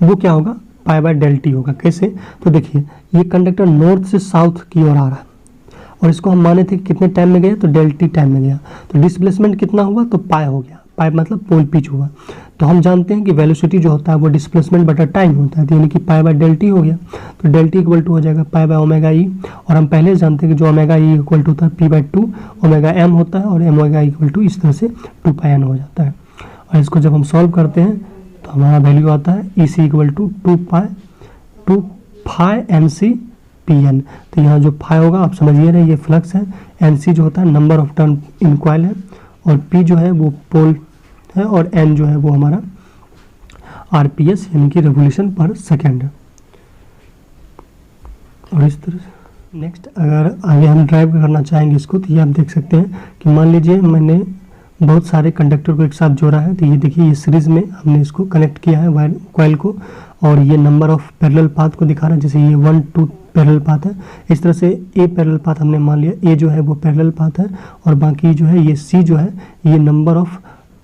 वो क्या होगा, पाई बाय डेल टी होगा। कैसे? तो देखिए ये कंडक्टर नॉर्थ से साउथ की ओर आ रहा है, और इसको हम माने थे कि कितने टाइम में गया, तो डेल टी टाइम में गया। तो डिस्प्लेसमेंट कितना हुआ, तो पाई हो गया, पाई मतलब पोल पिच हुआ। तो हम जानते हैं कि वेलोसिटी जो होता है वो डिस्प्लेसमेंट बटा टाइम होता है, तो यानी कि पाई बाय डेल टी हो गया। तो डेल टी इक्वल टू हो जाएगा पाई बाय ओमेगा ई, और हम पहले जानते हैं कि जो ओमेगा ई इक्वल टू होता है P/2 ओमेगा एम होता है, और ओमेगा इक्वल टू इस तरह से 2πn हो जाता है। और इसको जब हम सॉल्व करते हैं तो हमारा वैल्यू आता है EC equal to 2 phi NC PN। तो यहाँ जो फाई होगा आप समझिए ना, ये फ्लक्स है, NC जो होता है number of turn in coil है, और P जो है वो पोल है, और N जो है वो हमारा RPS यानी कि रेवोल्यूशन पर सेकेंड है। और इस तरह से नेक्स्ट अगर आगे हम ड्राइव करना चाहेंगे इसको, तो ये आप देख सकते हैं कि मान लीजिए मैंने बहुत सारे कंडक्टर को एक साथ जोड़ा है। तो ये देखिए ये सीरीज में हमने इसको कनेक्ट किया है वायर कॉइल को, और ये नंबर ऑफ पैरेलल पाथ को दिखा रहा है। जैसे ये 1 2 पैरेलल पाथ है, इस तरह से A पैरेलल पाथ हमने मान लिया, A जो है वो पैरेलल पाथ है, और बाकी जो है ये C जो है ये number of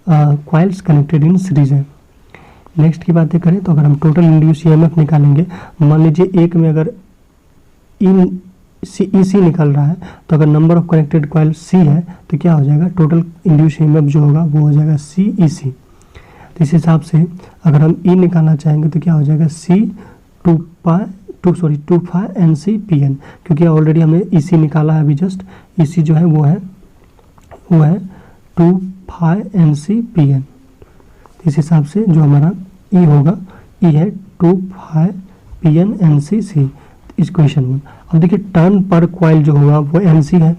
coils connected in series है। नेक्स्ट की बातें करें तो अगर हम टोटल इंड्यूस EMF निकालेंगे, मान लीजिए एक में अगर EC निकल रहा है, तो अगर number of connected coil C है तो क्या हो जाएगा, टोटल इंड्यूस EMF जो होगा वो हो जाएगा CEC। तो इस हिसाब से अगर हम E निकालना चाहेंगे तो क्या हो जाएगा C 2 फाई NC PN, क्योंकि ऑलरेडी हमने EC निकाला है अभी जस्ट। EC जो है वो है 2 फाई NC PN। इस हिसाब से जो हमारा E होगा, E है 2 फाई PN NC C इस क्वेश्चन में। अब देखिए टर्न पर कॉइल जो होगा वो NC है,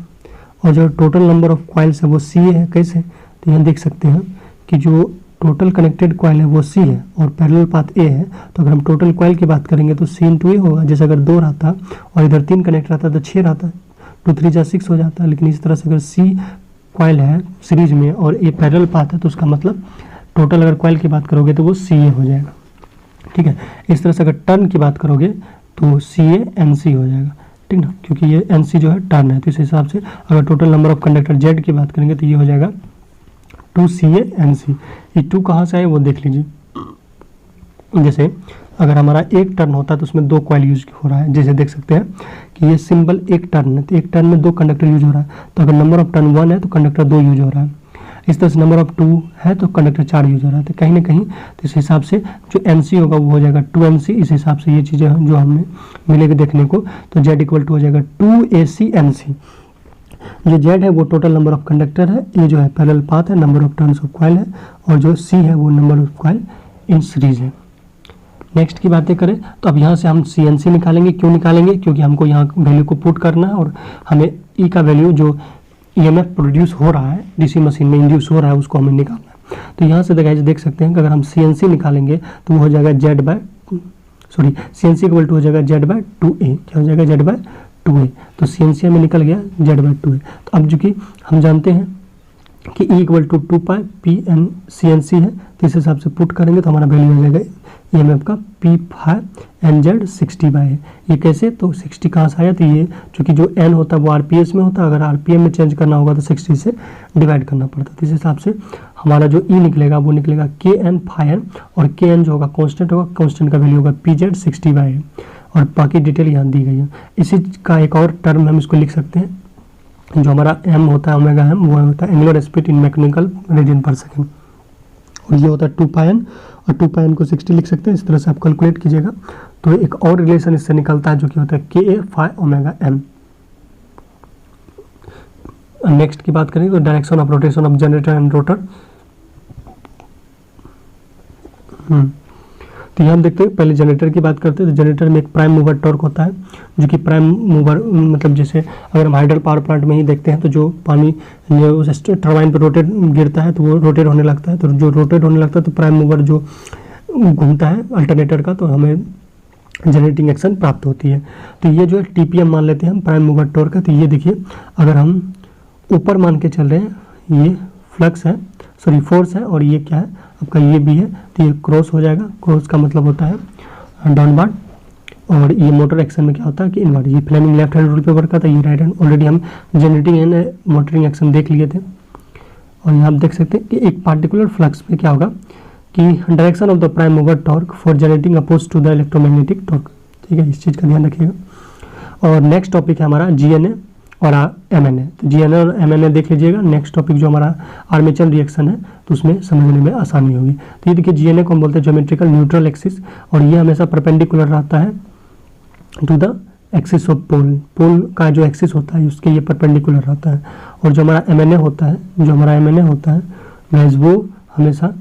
और जो टोटल नंबर ऑफ कॉइल्स है वो C है। कैसे? तो यहाँ देख सकते हैं कि जो टोटल कनेक्टेड कॉइल है वो C है, और पैरेलल पाथ A है। तो अगर हम टोटल कॉइल की बात करेंगे तो C × A होगा। जैसे अगर 2 रहता और इधर 3 कनेक्ट रहता तो 6 रहता, 2 3 जा 6 हो जाता। लेकिन इस तरह से अगर C कॉइल है सीरीज में और A पैरेलल पाथ है, तो उसका मतलब टोटल अगर कॉइल की बात करोगे तो वो CA हो जाएगा। ठीक है, इस तरह से अगर टर्न की बात करोगे तो CA NC हो जाएगा। ठीक ना, क्योंकि ये NC जो है टर्न है। तो इस हिसाब से अगर total number of conductor Z की बात करेंगे तो ये हो जाएगा 2CA NC। ये 2 कहाँ से आए वो देख लीजिए। जैसे अगर हमारा एक टर्न होता है तो उसमें 2 कॉइल यूज हो रहा है। जैसे देख सकते हैं कि ये सिंबल एक टर्न है, तो एक टर्न में 2 कंडक्टर यूज हो रहा है। तो अगर नंबर ऑफ टर्न 1 है तो कंडक्टर 2 यूज हो रहा है। इस तरह से नंबर ऑफ 2 है तो कंडक्टर 4 यूज हो रहा है, तो कहीं ना कहीं तो इस हिसाब से जो MC होगा वो हो जाएगा 2MC। इस हिसाब से ये चीज़ें जो हमें मिलेगी देखने को, तो Z इक्वल टू हो जाएगा 2AC/NC। जो Z है वो टोटल नंबर ऑफ कंडक्टर है, ये जो है पैरेलल पाथ है, number of turns of coil है, और जो C है वो number of coil in series है। नेक्स्ट की बातें करें तो अब यहाँ से हम CNC निकालेंगे। क्यों निकालेंगे? क्योंकि हमको यहाँ वैल्यू को पुट करना है और हमें E का वैल्यू जो EMF प्रोड्यूस हो रहा है DC मशीन में इंड्यूस हो रहा है उसको हमें निकालना है। तो यहाँ से देख सकते हैं कि अगर हम CNC निकालेंगे तो वो हो जाएगा CNC इक्वल टू हो जाएगा Z/2A। क्या हो जाएगा? Z/2A। तो CNC हमें निकल गया Z/2A। तो अब चूँकि हम जानते हैं कि E equal to 2π P/n CNC है, तो इस हिसाब से पुट करेंगे तो हमारा वैल्यू हो जाएगा EMF का P/NZ 60/A। ये कैसे? तो 60 कहाँ से आया? तो ये चूँकि जो N होता है वो RPS में होता है, अगर RPM में चेंज करना होगा तो 60 से डिवाइड करना पड़ता है। तो इस हिसाब से हमारा जो E निकलेगा वो निकलेगा Kn/n, और Kn जो होगा कॉन्स्टेंट होगा, कॉन्स्टेंट का वैल्यू होगा PZ 60/A, और बाकी डिटेल यहाँ दी गई है। इसी का एक और टर्म हम इसको लिख सकते हैं, जो हमारा m होता है ओमेगा m, वो होता है angular speed in mechanical radian पर सेकेंड, और ये होता है 2πn, और 2πn को 60 लिख सकते हैं। इस तरह से आप कैलकुलेट कीजिएगा तो एक और रिलेशन इससे निकलता है जो कि होता है Ka/φ/ωm। नेक्स्ट की बात करें तो direction of rotation of generator and rotor. तो यहाँ हम देखते हैं, पहले जनरेटर की बात करते हैं। तो जनरेटर में एक प्राइम मूवर टॉर्क होता है, जो कि प्राइम मूवर मतलब जैसे अगर हम हाइडल पावर प्लांट में ही देखते हैं तो जो पानी उस टरबाइन पर रोटेट गिरता है तो वो रोटेट होने लगता है, तो जो रोटेट होने लगता है तो प्राइम मूवर जो घूमता है अल्टरनेटर का, तो हमें जनरेटिंग एक्शन प्राप्त होती है। तो ये जो है TPM मान लेते हैं हम प्राइम मूवर टॉर्क का। तो ये देखिए, अगर हम ऊपर मान के चल रहे हैं, ये फ्लक्स है, फोर्स है, और ये क्या है आपका, ये भी है, तो ये क्रॉस हो जाएगा। क्रॉस का मतलब होता है डाउनवर्ड, और ये मोटर एक्शन में क्या होता है कि इनवर्ड। ये फ्लेमिंग लेफ्ट हैंड रूल पे वर्क करता है, ये राइट हैंड। ऑलरेडी हम जनरेटिंग एंड मोटरिंग एक्शन देख लिए थे। और यहाँ आप देख सकते हैं कि एक पार्टिकुलर फ्लक्स में क्या होगा कि direction of the prime mover torque for generating oppose to the electromagnetic torque. ठीक है, इस चीज़ का ध्यान रखिएगा। और नेक्स्ट टॉपिक है हमारा GNA और MNA। तो GNA और MNA देख लीजिएगा। नेक्स्ट टॉपिक जो हमारा आर्मेचर रिएक्शन है तो उसमें समझने में आसानी होगी। तो ये देखिए, GNA को हम बोलते हैं ज्योमेट्रिकल न्यूट्रल एक्सिस, और ये हमेशा परपेंडिकुलर रहता है टू द एक्सिस ऑफ पोल। पोल का जो एक्सिस होता है उसके ये परपेंडिकुलर रहता है। और जो हमारा MNA होता है गाइस, वो हमेशा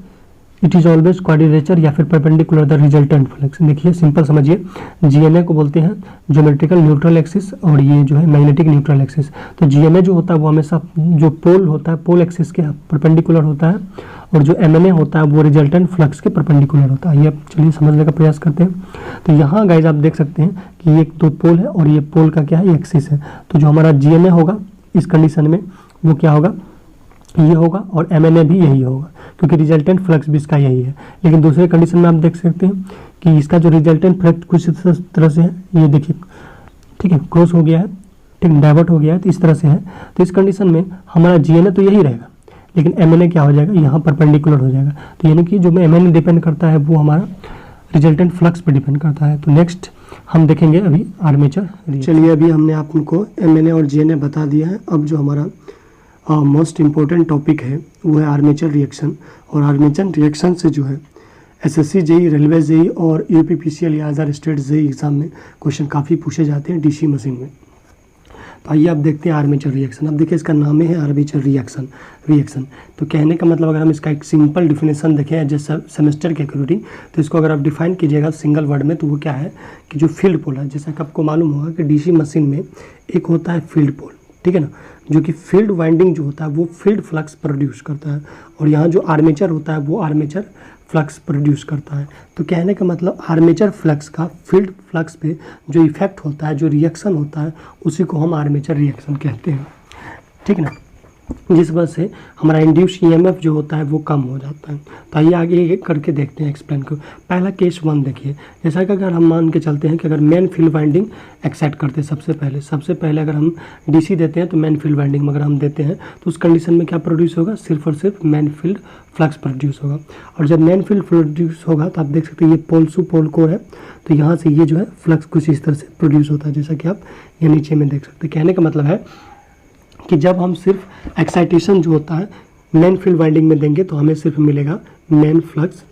इट इज़ ऑलवेज क्वाड्रेचर या फिर परपेंडिकुलर द रिजल्टेंट फ्लक्स। देखिए, सिंपल समझिए, GNA को बोलते हैं ज्योमेट्रिकल न्यूट्रल एक्सिस, और ये जो है मैग्नेटिक न्यूट्रल एक्सिस। तो GNA जो होता है वो हमेशा जो पोल होता है पोल एक्सिस के परपेंडिकुलर होता है, और जो MNA होता है वो रिजल्टेंट फ्लक्स के परपेंडिकुलर होता है। ये आप चलिए समझने का प्रयास करते हैं। तो यहाँ गाइज आप देख सकते हैं कि एक दो पोल है, और ये पोल का क्या है, एक्सिस है। तो जो हमारा GNA होगा इस कंडीशन में वो क्या होगा, ये होगा, और MNA भी यही होगा, क्योंकि रिजल्टेंट फ्लक्स भी इसका यही है। लेकिन दूसरे कंडीशन में आप देख सकते हैं कि इसका जो रिजल्टेंट फ्लक्स कुछ इस तरह से है, ये देखिए, ठीक है, क्रॉस हो गया है, ठीक, डाइवर्ट हो गया है, तो इस तरह से है। तो इस कंडीशन में हमारा GNA तो यही रहेगा, लेकिन MNA क्या हो जाएगा, यहाँ परपेंडिकुलर हो जाएगा। तो यानी कि जो MNA डिपेंड करता है वो हमारा रिजल्टेंट फ्लक्स पर डिपेंड करता है। तो नेक्स्ट हम देखेंगे अभी आर्मेचर। चलिए, अभी हमने आपको MNA और GNA बता दिया है। अब जो हमारा मोस्ट इम्पोर्टेंट टॉपिक है वो है आर्मेचर रिएक्शन। और आर्मेचर रिएक्शन से जो है SSC JEE, रेलवे JEE और UPPCL या अदर स्टेट JEE एग्जाम में क्वेश्चन काफ़ी पूछे जाते हैं DC मशीन में। तो आइए आप देखते हैं आर्मेचर रिएक्शन। अब देखिए, इसका नाम है आर्मेचर रिएक्शन। तो कहने का मतलब अगर हम इसका एक सिंपल डिफिनेशन देखें जैसे सेमेस्टर के अकॉर्डिंग, तो इसको अगर आप डिफाइन कीजिएगा सिंगल वर्ड में, तो वो क्या है कि जो फील्ड पोल है, जैसा कि आपको मालूम होगा कि DC मशीन में एक होता है फील्ड पोल, ठीक है ना, जो कि फील्ड वाइंडिंग जो होता है वो फील्ड फ्लक्स प्रोड्यूस करता है, और यहाँ जो आर्मेचर होता है वो आर्मेचर फ्लक्स प्रोड्यूस करता है। तो कहने का मतलब आर्मेचर फ्लक्स का फील्ड फ्लक्स पे जो इफेक्ट होता है, जो रिएक्शन होता है, उसी को हम आर्मेचर रिएक्शन कहते हैं, ठीक ना, जिस वजह से हमारा इंड्यूस EMF जो होता है वो कम हो जाता है। तो आइए आगे करके देखते हैं एक्सप्लेन को। पहला केस 1 देखिए, जैसा कि अगर हम मान के चलते हैं कि अगर मेन फील्ड वाइंडिंग एक्साइट करते हैं सबसे पहले अगर हम DC देते हैं तो मेन फील्ड वाइंडिंग अगर हम देते हैं तो उस कंडीशन में क्या प्रोड्यूस होगा, सिर्फ और सिर्फ मेन फील्ड फ्लक्स प्रोड्यूस होगा। और जब मेन फील्ड प्रोड्यूस होगा तो आप देख सकते हैं ये पोल टू पोल कोर है, तो यहाँ से ये जो है फ्लक्स कुछ इस तरह से प्रोड्यूस होता है, जैसा कि आप ये नीचे में देख सकते हैं। कहने का मतलब है कि जब हम सिर्फ एक्साइटेशन जो होता है मेन फील्ड वाइंडिंग में देंगे तो हमें सिर्फ मिलेगा मेन फ्लक्स,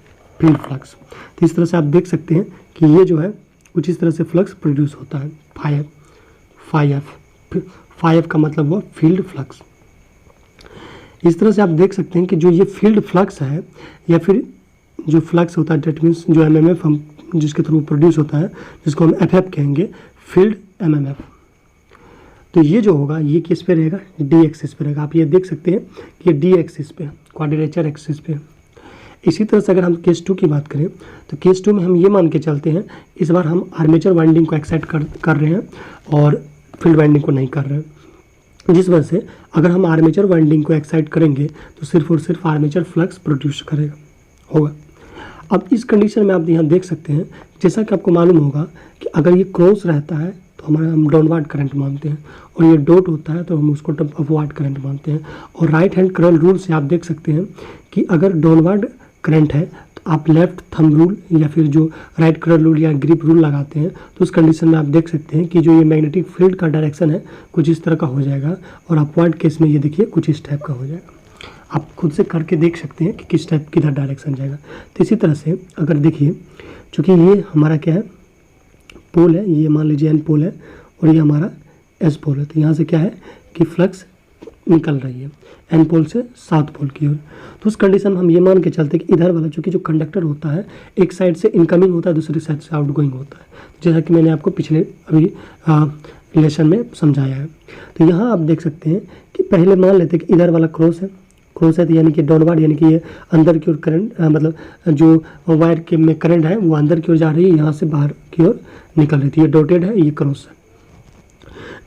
फील्ड फ्लक्स। तो इस तरह से आप देख सकते हैं कि ये जो है कुछ इस तरह से फ्लक्स प्रोड्यूस होता है, फाइव का मतलब हुआ फील्ड फ्लक्स। इस तरह से आप देख सकते हैं कि जो ये फील्ड फ्लक्स है या फिर जो फ्लक्स होता है, डेट मीन्स जो एमएमएफ हम जिसके थ्रू प्रोड्यूस होता है, जिसको हम एफएफ कहेंगे, फील्ड एमएमएफ। तो ये जो होगा ये किस पे रहेगा, डी एक्सिस पे रहेगा। आप ये देख सकते हैं कि ये डी एक्सिस पे, क्वाड्रेचर एक्सिस पे। इसी तरह से अगर हम केस 2 की बात करें तो केस 2 में हम ये मान के चलते हैं इस बार हम आर्मेचर वाइंडिंग को एक्साइट कर रहे हैं और फील्ड वाइंडिंग को नहीं कर रहे हैं, जिस वजह से अगर हम आर्मेचर वाइंडिंग को एक्साइट करेंगे तो सिर्फ और सिर्फ आर्मेचर फ्लक्स प्रोड्यूस करेगा होगा। अब इस कंडीशन में आप यहाँ देख सकते हैं, जैसा कि आपको मालूम होगा कि अगर ये क्रॉस रहता है तो हमारा हम डाउनवर्ड करंट मानते हैं, और ये डॉट होता है तो हम उसको अपवर्ड करंट मानते हैं। और राइट हैंड कर्ल रूल से आप देख सकते हैं कि अगर डाउनवर्ड करंट है तो आप लेफ्ट थंब रूल या फिर जो राइट कर्ल रूल या ग्रिप रूल लगाते हैं, तो उस कंडीशन में आप देख सकते हैं कि जो ये मैग्नेटिक फील्ड का डायरेक्शन है कुछ इस तरह का हो जाएगा, और अपवर्ड केस में ये देखिए कुछ इस टाइप का हो जाएगा। आप खुद से करके देख सकते हैं कि किस टाइप किधर डायरेक्शन जाएगा। तो इसी तरह से अगर देखिए, चूँकि ये हमारा क्या है, पोल है, ये मान लीजिए एन पोल है और ये हमारा एस पोल है, तो यहाँ से क्या है कि फ्लक्स निकल रही है एन पोल से साउथ पोल की ओर। तो उस कंडीशन में हम ये मान के चलते हैं कि इधर वाला चूँकि जो कंडक्टर होता है एक साइड से इनकमिंग होता है, दूसरी साइड से आउटगोइंग होता है, जैसा कि मैंने आपको पिछले अभी रिलेशन में समझाया है। तो यहाँ आप देख सकते हैं कि पहले मान लेते हैं कि इधर वाला क्रॉस है तो यानी कि डाउनवर्ड, यानी कि ये अंदर की ओर करंट, मतलब जो वायर के में करंट है वो अंदर की ओर जा रही है, यहाँ से बाहर की ओर निकल रही थी। ये डॉटेड है, ये क्रॉस है।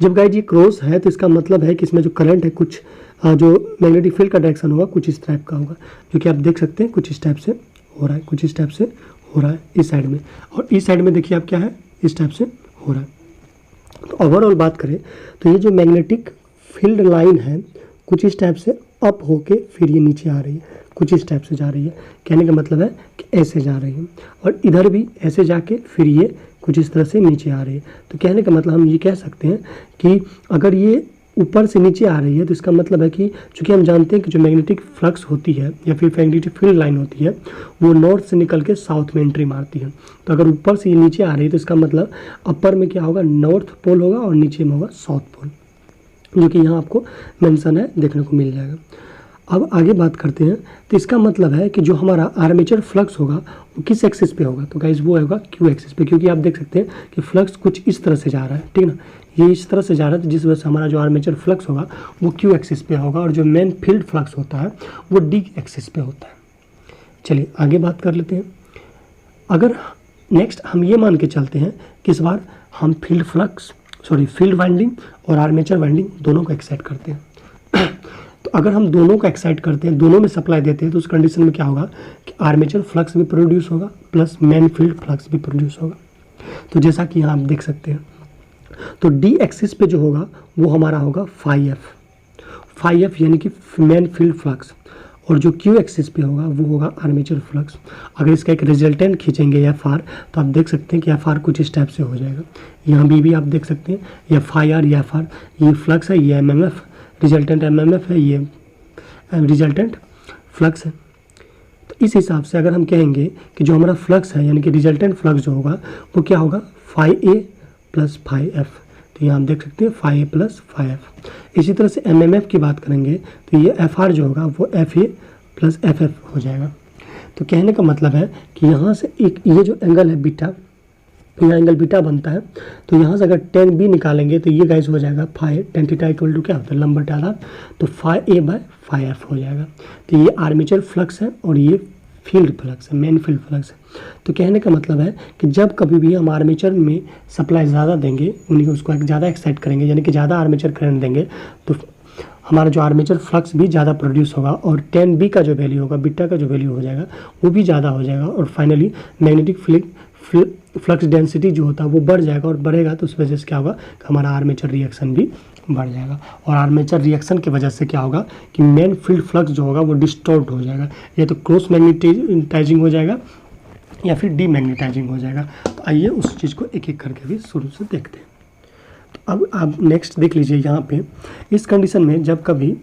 जब गाइज ये क्रॉस है तो इसका मतलब है कि इसमें जो करंट है कुछ जो मैग्नेटिक फील्ड का डायरेक्शन होगा कुछ इस टाइप का होगा, जो कि आप देख सकते हैं कुछ इस टाइप से हो रहा है, कुछ इस टाइप से हो रहा है इस साइड में, और इस साइड में देखिए आप क्या है, इस टाइप से हो रहा है। तो ओवरऑल बात करें तो ये जो मैग्नेटिक फील्ड लाइन है कुछ इस टाइप से अप होके फिर ये नीचे आ रही है, कुछ इस टाइप से जा रही है। कहने का मतलब है कि ऐसे जा रही है, और इधर भी ऐसे जाके फिर ये कुछ इस तरह से नीचे आ रही है। तो कहने का मतलब हम ये कह सकते हैं कि अगर ये ऊपर से नीचे आ रही है तो इसका मतलब है कि चूँकि हम जानते हैं कि जो मैग्नेटिक फ्लक्स होती है या फिर मैग्नेटिक फील्ड लाइन होती है वो नॉर्थ से निकल के साउथ में एंट्री मारती है। तो अगर ऊपर से ये नीचे आ रही है तो इसका मतलब अपर में क्या होगा, नॉर्थ पोल होगा, और नीचे में होगा साउथ पोल, जो कि यहाँ आपको मेंशन है, देखने को मिल जाएगा। अब आगे बात करते हैं, तो इसका मतलब है कि जो हमारा आर्मेचर फ्लक्स होगा वो किस एक्सिस पे होगा, तो गाइस वो होगा क्यू एक्सिस पे, क्योंकि आप देख सकते हैं कि फ्लक्स कुछ इस तरह से जा रहा है, ठीक ना, ये इस तरह से जा रहा है, तो जिस वजह से हमारा जो आर्मेचर फ्लक्स होगा वो क्यू एक्सिस पे होगा, और जो मेन फील्ड फ्लक्स होता है वो डी एक्सिस पे होता है। चलिए आगे बात कर लेते हैं। अगर नेक्स्ट हम ये मान के चलते हैं कि इस बार हम फील्ड वाइंडिंग और आर्मेचर वाइंडिंग दोनों को एक्साइट करते हैं। तो अगर हम दोनों को एक्साइट करते हैं, दोनों में सप्लाई देते हैं, तो उस कंडीशन में क्या होगा कि आर्मेचर फ्लक्स भी प्रोड्यूस होगा प्लस मेन फील्ड फ्लक्स भी प्रोड्यूस होगा। तो जैसा कि यहाँ आप देख सकते हैं, तो डी एक्सिस पे जो होगा वो हमारा होगा फाई एफ यानी कि मेन फील्ड फ्लक्स, और जो क्यू एक्सिस पे होगा वो होगा आर्मेचर फ्लक्स। अगर इसका एक रिजल्टेंट खींचेंगे एफ आर, तो आप देख सकते हैं कि एफ आर कुछ इस टाइप से हो जाएगा। यहाँ भी आप देख सकते हैं एफ आई आर या एफ आर, ये फ्लक्स है, ये M M F, resultant M M F है, ये रिजल्टेंट फ्लक्स है। तो इस हिसाब से अगर हम कहेंगे कि जो हमारा फ्लक्स है यानी कि रिजल्टेंट फ्लक्स जो होगा वो क्या होगा, फाई ए प्लस फाई एफ। तो यहाँ आप देख सकते हैं फाई ए प्लस फाई एफ। इसी तरह से एम एम एफ की बात करेंगे तो ये एफ आर जो होगा वो F A plus F F हो जाएगा। तो कहने का मतलब है कि यहाँ से एक ये जो एंगल है बीटा, यहाँ एंगल बीटा बनता है, तो यहाँ से अगर टेन बी निकालेंगे तो ये गाइस हो जाएगा phi tan theta equal to क्या होता है, लंबा आधार, तो phi A by phi F हो जाएगा। तो ये आर्मेचर फ्लक्स है और ये फील्ड फ्लक्स है, मेन फील्ड फ्लक्स है। तो कहने का मतलब है कि जब कभी भी हम आर्मेचर में सप्लाई ज़्यादा देंगे, उन्हीं उसको ज़्यादा एक्साइट करेंगे, यानी कि ज़्यादा आर्मेचर करंट देंगे, तो हमारा जो आर्मेचर फ्लक्स भी ज़्यादा प्रोड्यूस होगा, और 10B का जो वैल्यू होगा, बीटा का जो वैल्यू हो जाएगा वो भी ज़्यादा हो जाएगा, और फाइनली मैग्नेटिक फ्लक्स डेंसिटी जो होता है वो बढ़ जाएगा, और बढ़ेगा तो उस वजह से क्या होगा कि हमारा आर्मेचर रिएक्शन भी बढ़ जाएगा, और आर्मेचर रिएक्शन की वजह से क्या होगा कि मेन फील्ड फ्लक्स जो होगा वो डिस्टॉर्ट हो जाएगा, या तो क्रॉस मैग्नेटाइजिंग हो जाएगा या फिर डीमैग्नेटाइजिंग हो जाएगा। तो आइए उस चीज़ को एक एक करके भी शुरू से देखते हैं। तो अब आप नेक्स्ट देख लीजिए, यहाँ पे इस कंडीशन में जब कभी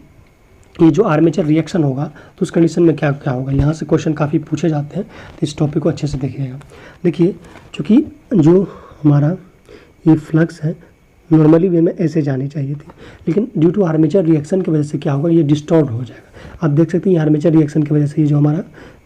ये जो आर्मेचर रिएक्शन होगा तो उस कंडीशन में क्या क्या होगा। यहाँ से क्वेश्चन काफ़ी पूछे जाते हैं, तो इस टॉपिक को अच्छे से देखिएगा। देखिए, चूँकि जो हमारा ये फ्लक्स है नॉर्मली वे में ऐसे जानी चाहिए थी, लेकिन ड्यू टू आर्मेचर रिएक्शन की वजह से क्या होगा, ये डिस्टॉर्ट हो जाएगा। आप देख सकते हैं आर्मेचर रिएक्शन की वजह से ये जो हमारा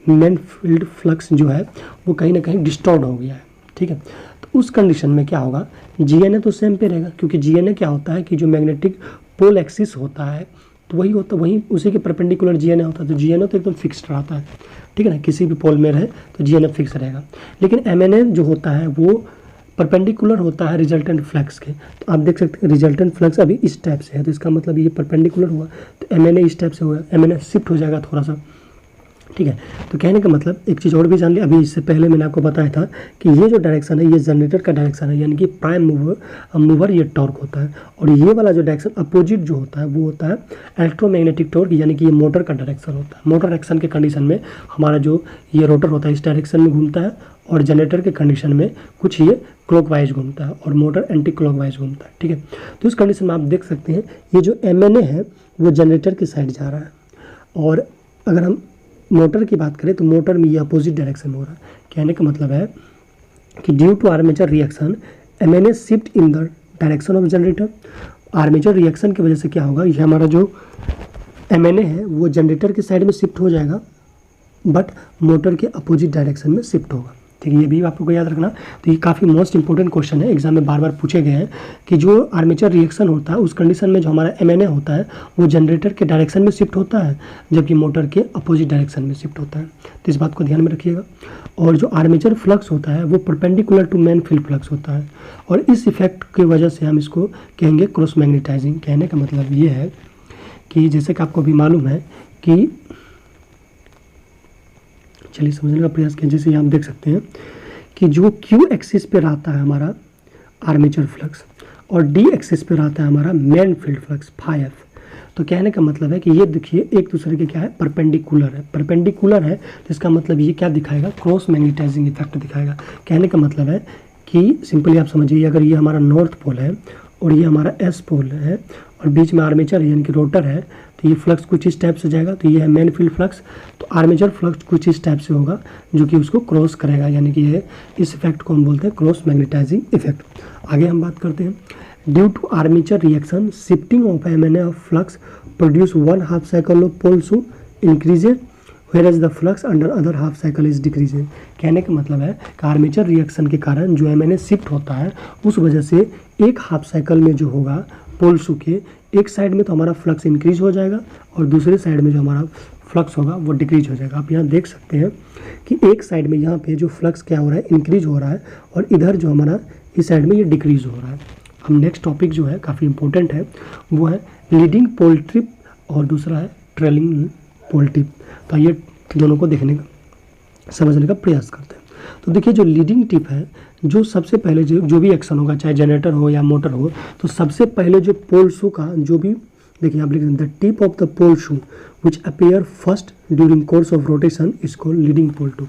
मेन फील्ड फ्लक्स जो है वो कहीं ना कहीं डिस्टॉर्ट हो गया है, ठीक है। तो उस कंडीशन में क्या होगा, जीएनए तो सेम पे रहेगा, क्योंकि जीएनए क्या होता है कि जो मैग्नेटिक पोल एक्सिस होता है तो वही होता है, वही उसी के परपेंडिकुलर जीएनए होता है। तो जीएनए तो एकदम फिक्स्ड रहता है, ठीक है ना, किसी भी पोल में रहे तो जीएनए फिक्स रहेगा। लेकिन एमएनए जो होता है वो परपेंडिकुलर होता है रिजल्टेंट फ्लक्स के। तो आप देख सकते हैं रिजल्टेंट फ्लक्स अभी इस टाइप से है, तो इसका मतलब ये परपेंडिकुलर हुआ, तो एमएनए इस टाइप से होगा, एमएनए शिफ्ट हो जाएगा थोड़ा सा, ठीक है। तो कहने का मतलब एक चीज़ और भी जान ली, अभी इससे पहले मैंने आपको बताया था कि ये जो डायरेक्शन है ये जनरेटर का डायरेक्शन है, यानी कि प्राइम मूवर ये टॉर्क होता है, और ये वाला जो डायरेक्शन अपोजिट जो होता है वो होता है इलेक्ट्रोमैग्नेटिक टॉर्क, यानी कि ये मोटर का डायरेक्शन होता है। मोटर एक्शन के कंडीशन में हमारा जो ये रोटर होता है इस डायरेक्शन में घूमता है, और जनरेटर के कंडीशन में कुछ ये क्लॉकवाइज घूमता है और मोटर एंटी क्लॉकवाइज घूमता है, ठीक है। तो इस कंडीशन में आप देख सकते हैं ये जो एमएनए है वो जनरेटर की साइड जा रहा है, और अगर हम मोटर की बात करें तो मोटर में ये अपोजिट डायरेक्शन हो रहा है। कहने का मतलब है कि due to armature reaction MNA shift in the direction of generator. Armature reaction की वजह से क्या होगा, ये हमारा जो एमएनए है वो जनरेटर के साइड में शिफ्ट हो जाएगा, बट मोटर के अपोजिट डायरेक्शन में शिफ्ट होगा, ठीक है। ये भी आपको याद रखना। तो ये काफ़ी मोस्ट इंपॉर्टेंट क्वेश्चन है, एग्जाम में बार बार पूछे गए हैं कि जो आर्मेचर रिएक्शन होता है उस कंडीशन में जो हमारा एमएनए होता है वो जनरेटर के डायरेक्शन में शिफ्ट होता है, जबकि मोटर के अपोजिट डायरेक्शन में शिफ्ट होता है। तो इस बात को ध्यान में रखिएगा। और जो आर्मेचर फ्लक्स होता है वो perpendicular to main field flux होता है, और इस इफेक्ट की वजह से हम इसको कहेंगे क्रॉस मैग्नेटाइजिंग। कहने का मतलब ये है कि जैसे कि आपको अभी मालूम है कि, चलिए समझने का प्रयास करें। जैसे यहाँ आप देख सकते हैं कि जो क्यू एक्सिस पे रहता है हमारा आर्मेचर फ्लक्स और डी एक्सिस पे रहता है हमारा main field flux phi F. तो कहने का मतलब है कि ये देखिए एक दूसरे के क्या है, परपेंडिकुलर है। परपेंडिकुलर है तो इसका मतलब ये क्या दिखाएगा, क्रॉस मैग्नेटाइजिंग इफेक्ट दिखाएगा। कहने का मतलब है कि सिंपली आप समझिए, अगर ये हमारा नॉर्थ पोल है और ये हमारा एस पोल है और बीच में आर्मेचर यानी कि रोटर है, तो ये फ्लक्स कुछ इस टाइप से जाएगा, तो ये है मेन फील्ड फ्लक्स। तो आर्मेचर फ्लक्स कुछ इस टाइप से होगा जो कि उसको क्रॉस करेगा, यानी कि ये इस इफेक्ट को हम बोलते हैं क्रॉस मैग्नेटाइजिंग इफेक्ट। आगे हम बात करते हैं, due to armature reaction shifting of MNA of flux produce one half cycle of pole to increases whereas the flux under other half cycle is decreasing। कहने का मतलब है कि आर्मेचर रिएक्शन के कारण जो एमएनए शिफ्ट होता है उस वजह से एक हाफ साइकिल में जो होगा पोल शू के एक साइड में तो हमारा फ्लक्स इंक्रीज हो जाएगा और दूसरे साइड में जो हमारा फ्लक्स होगा वो डिक्रीज हो जाएगा। आप यहाँ देख सकते हैं कि एक साइड में यहाँ पे जो फ्लक्स क्या हो रहा है, इंक्रीज हो रहा है, और इधर जो हमारा इस साइड में ये डिक्रीज हो रहा है। हम नेक्स्ट टॉपिक जो है काफ़ी इंपॉर्टेंट है वो है लीडिंग पोल टिप और दूसरा है ट्रेलिंग पोल टिप। तो ये दोनों को देखने का समझने का प्रयास करते हैं। तो देखिए जो लीडिंग टिप है, जो सबसे पहले जो भी एक्शन होगा, चाहे जनरेटर हो या मोटर हो, तो सबसे पहले जो पोल शू का जो भी, देखिए आप लिख दें the tip of the pole shoe which appear first during course of rotation is called leading pole tip.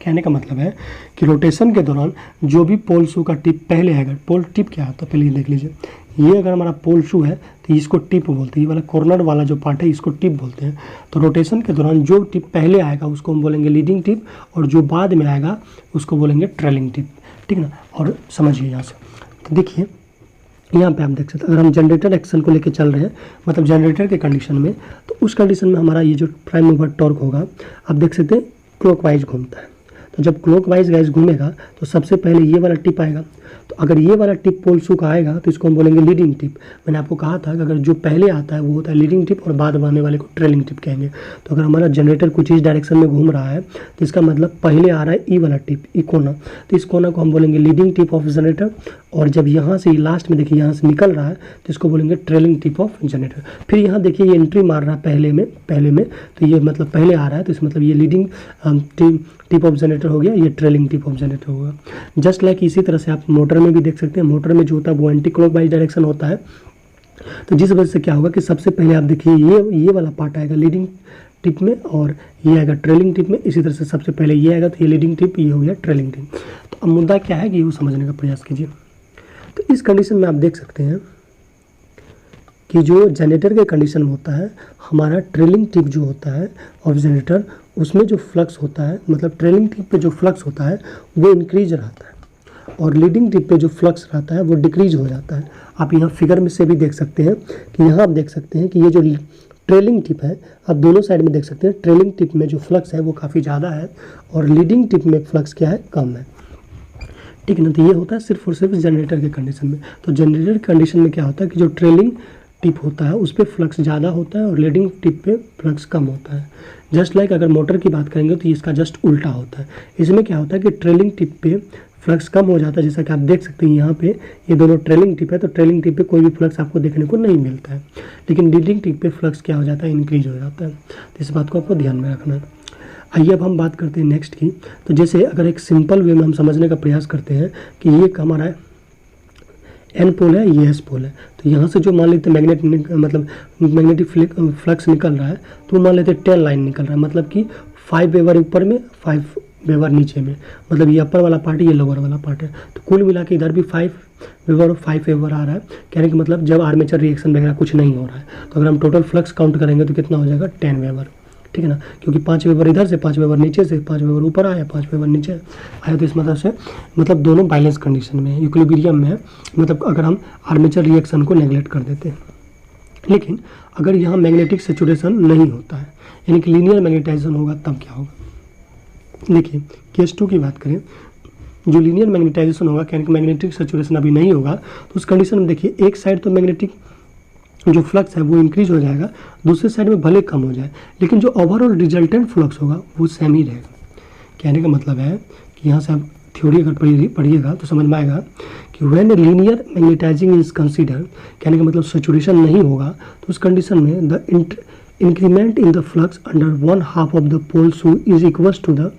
कहने का मतलब है कि रोटेशन के दौरान जो भी पोल शू का टिप पहले आएगा, पोल टिप क्या आता है पहले ये देख लीजिए। ये अगर हमारा पोल शू है तो इसको टिप बोलते हैं, ये वाला कॉर्नर वाला जो पार्ट है इसको टिप बोलते हैं। तो रोटेशन के दौरान जो टिप पहले आएगा उसको हम बोलेंगे लीडिंग टिप, और जो बाद में आएगा उसको बोलेंगे ट्रेलिंग टिप, ठीक ना। और समझिए यहाँ से, तो देखिए यहाँ पे आप देख सकते हैं अगर हम जनरेटर एक्शन को लेकर चल रहे हैं, मतलब जनरेटर के कंडीशन में, तो उस कंडीशन में हमारा ये जो प्राइम मूवर टॉर्क होगा आप देख सकते हैं क्लॉकवाइज घूमता है। तो जब क्लॉकवाइज गैस घूमेगा तो सबसे पहले ये वाला टिप आएगा। तो अगर ये वाला टिप पोल शू का आएगा तो इसको हम बोलेंगे लीडिंग टिप। मैंने आपको कहा था कि अगर जो पहले आता है वो होता है लीडिंग टिप और बाद में आने वाले को ट्रेलिंग टिप कहेंगे। तो अगर हमारा जनरेटर कुछ इस डायरेक्शन में घूम रहा है तो इसका मतलब पहले आ रहा है ई वाला टिप, ई कोना, तो इस कोना को हम बोलेंगे लीडिंग टिप ऑफ जनरेटर। और जब यहाँ से लास्ट में देखिए यहाँ से निकल रहा है तो इसको बोलेंगे ट्रेलिंग टिप ऑफ जनरेटर। फिर यहाँ देखिए ये एंट्री मार रहा है पहले में, तो ये मतलब पहले आ रहा है, तो इस मतलब ये लीडिंग टिप ऑफ जनरेटर हो गया, ये ट्रेलिंग टिप ऑफ जनरेटर होगा। जस्ट लाइक इसी तरह से आप मोटर में भी देख सकते हैं, मोटर में जो होता है वो एंटी क्लॉकवाइज डायरेक्शन होता है। तो जिस वजह से क्या होगा कि सबसे पहले आप देखिए ये वाला पार्ट आएगा लीडिंग टिप में और ये आएगा ट्रेलिंग टिप में। इसी तरह से सबसे पहले ये आएगा तो ये लीडिंग टिप, ये हो गया ट्रेलिंग टिप। तो अब मुद्दा क्या है कि ये समझने का प्रयास कीजिए। तो इस कंडीशन में आप देख सकते हैं कि जो जनरेटर के कंडीशन में होता है, हमारा ट्रेलिंग टिप जो होता है ऑफ जनरेटर, उसमें जो फ्लक्स होता है, मतलब ट्रेलिंग टिप पे जो फ्लक्स होता है वो इंक्रीज रहता है और लीडिंग टिप पे जो फ्लक्स रहता है वो डिक्रीज हो जाता है। आप यहाँ फिगर में से भी देख सकते हैं कि यहाँ आप देख सकते हैं कि ये जो ट्रेलिंग टिप है, आप दोनों साइड में देख सकते हैं, ट्रेलिंग टिप में जो फ्लक्स है वो काफ़ी ज़्यादा है और लीडिंग टिप में फ्लक्स क्या है, कम है। ठीक है ना। तो ये होता है सिर्फ और सिर्फ जनरेटर के कंडीशन में। तो जनरेटर के कंडीशन में क्या होता है कि जो ट्रेलिंग टिप होता है उस पर फ्लक्स ज़्यादा होता है और लीडिंग टिप पे फ्लक्स कम होता है। जस्ट लाइक अगर मोटर की बात करेंगे तो इसका जस्ट उल्टा होता है। इसमें क्या होता है कि ट्रेलिंग टिप पे फ्लक्स कम हो जाता है, जैसा कि आप देख सकते हैं यहाँ पे ये दोनों ट्रेलिंग टिप है, तो ट्रेलिंग टिप पे कोई भी फ्लक्स आपको देखने को नहीं मिलता है, लेकिन लीडिंग टिप पे फ्लक्स क्या हो जाता है, इंक्रीज हो जाता है। तो इस बात को आपको ध्यान में रखना है। आइए अब हम बात करते हैं नेक्स्ट की। तो जैसे अगर एक सिंपल वे में हम समझने का प्रयास करते हैं कि ये हमारा एन पोल है, ये एस पोल है, तो यहाँ से जो मान लेते मैग्नेटिक फ्लक्स निकल रहा है, तो मान लेते 10 लाइन निकल रहा है, मतलब कि 5 वेबर ऊपर में 5 वेबर नीचे में, मतलब ये अपर वाला पार्ट है, ये लोअर वाला पार्ट है। तो कुल मिला के इधर भी 5 वेबर और 5 वेबर आ रहा है, कहने का मतलब जब आर्मेचर रिएक्शन वगैरह कुछ नहीं हो रहा है, तो अगर हम टोटल फ्लक्स काउंट करेंगे तो कितना हो जाएगा, 10 वेबर। ठीक है ना, क्योंकि 5 वेबर इधर से, 5 वेबर नीचे से, 5 वेबर ऊपर आया, 5 वेबर नीचे आया, तो इस मतलब से मतलब दोनों बैलेंस कंडीशन में है, इक्विलिब्रियम में है। मतलब अगर हम आर्मेचर रिएक्शन को नेगलेक्ट कर देते हैं। लेकिन अगर यहाँ मैग्नेटिक सैचुरेशन नहीं होता है, यानी कि लीनियर मैग्नेटाइजेशन होगा, तब क्या होगा। देखिए केस 2 की बात करें, जो लीनियर मैग्नेटाइजेशन होगा, यानी कि मैग्नेटिक सैचुरेशन अभी नहीं होगा, तो उस कंडीशन में देखिए एक साइड तो मैग्नेटिक जो फ्लक्स है वो इंक्रीज हो जाएगा, दूसरे साइड में भले कम हो जाए, लेकिन जो ओवरऑल रिजल्टेंट फ्लक्स होगा वो सेम ही रहेगा। कहने का मतलब है कि यहाँ से आप थ्योरी अगर पढ़िएगा तो समझ में आएगा कि when linear magnetising is consider, कहने का मतलब सैचुरेशन नहीं होगा, तो उस कंडीशन में the increment in the flux under 1/2 of the pole shoe is equals to the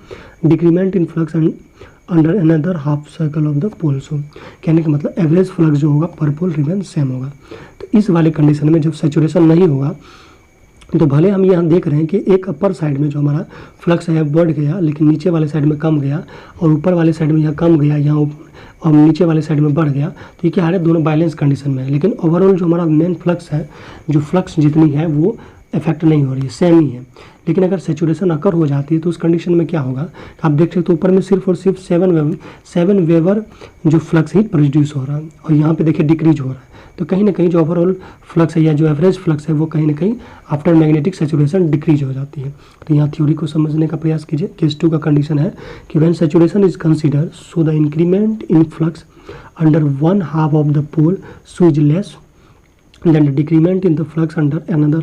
decrement in flux under another half cycle of the pole shoe. कहने का मतलब एवरेज फ्लक्स जो होगा पर पोल रिमेन सेम होगा। तो इस वाले कंडीशन में जब सैचुरेशन नहीं होगा, तो भले हम यहाँ देख रहे हैं कि एक अपर साइड में जो हमारा फ्लक्स है बढ़ गया, लेकिन नीचे वाले साइड में कम गया, और ऊपर वाले साइड में यहाँ कम गया, यहाँ और नीचे वाले साइड में बढ़ गया, तो ये क्या है, दोनों बैलेंस कंडीशन में है। लेकिन ओवरऑल जो हमारा मेन फ्लक्स है, जो फ्लक्स जितनी है वो इफेक्ट नहीं हो रही है, सेम ही है। लेकिन अगर सैचुरेशन अकर हो जाती है तो उस कंडीशन में क्या होगा, आप देख सकते हो ऊपर में सिर्फ और सिर्फ 7 वेबर जो फ्लक्स ही प्रोड्यूस हो रहा है, और यहाँ पे देखिए डिक्रीज हो रहा है। तो कहीं ना कहीं जो ओवरऑल फ्लक्स है या जो एवरेज फ्लक्स है वो कहीं ना कहीं आफ्टर मैग्नेटिक सैचुरेशन डिक्रीज हो जाती है। तो यहाँ थ्योरी को समझने का प्रयास कीजिए। केस 2 का कंडीशन है कि when saturation is consider, so the increment in flux under 1/2 of the pole shoe is less then the decrement in the flux under another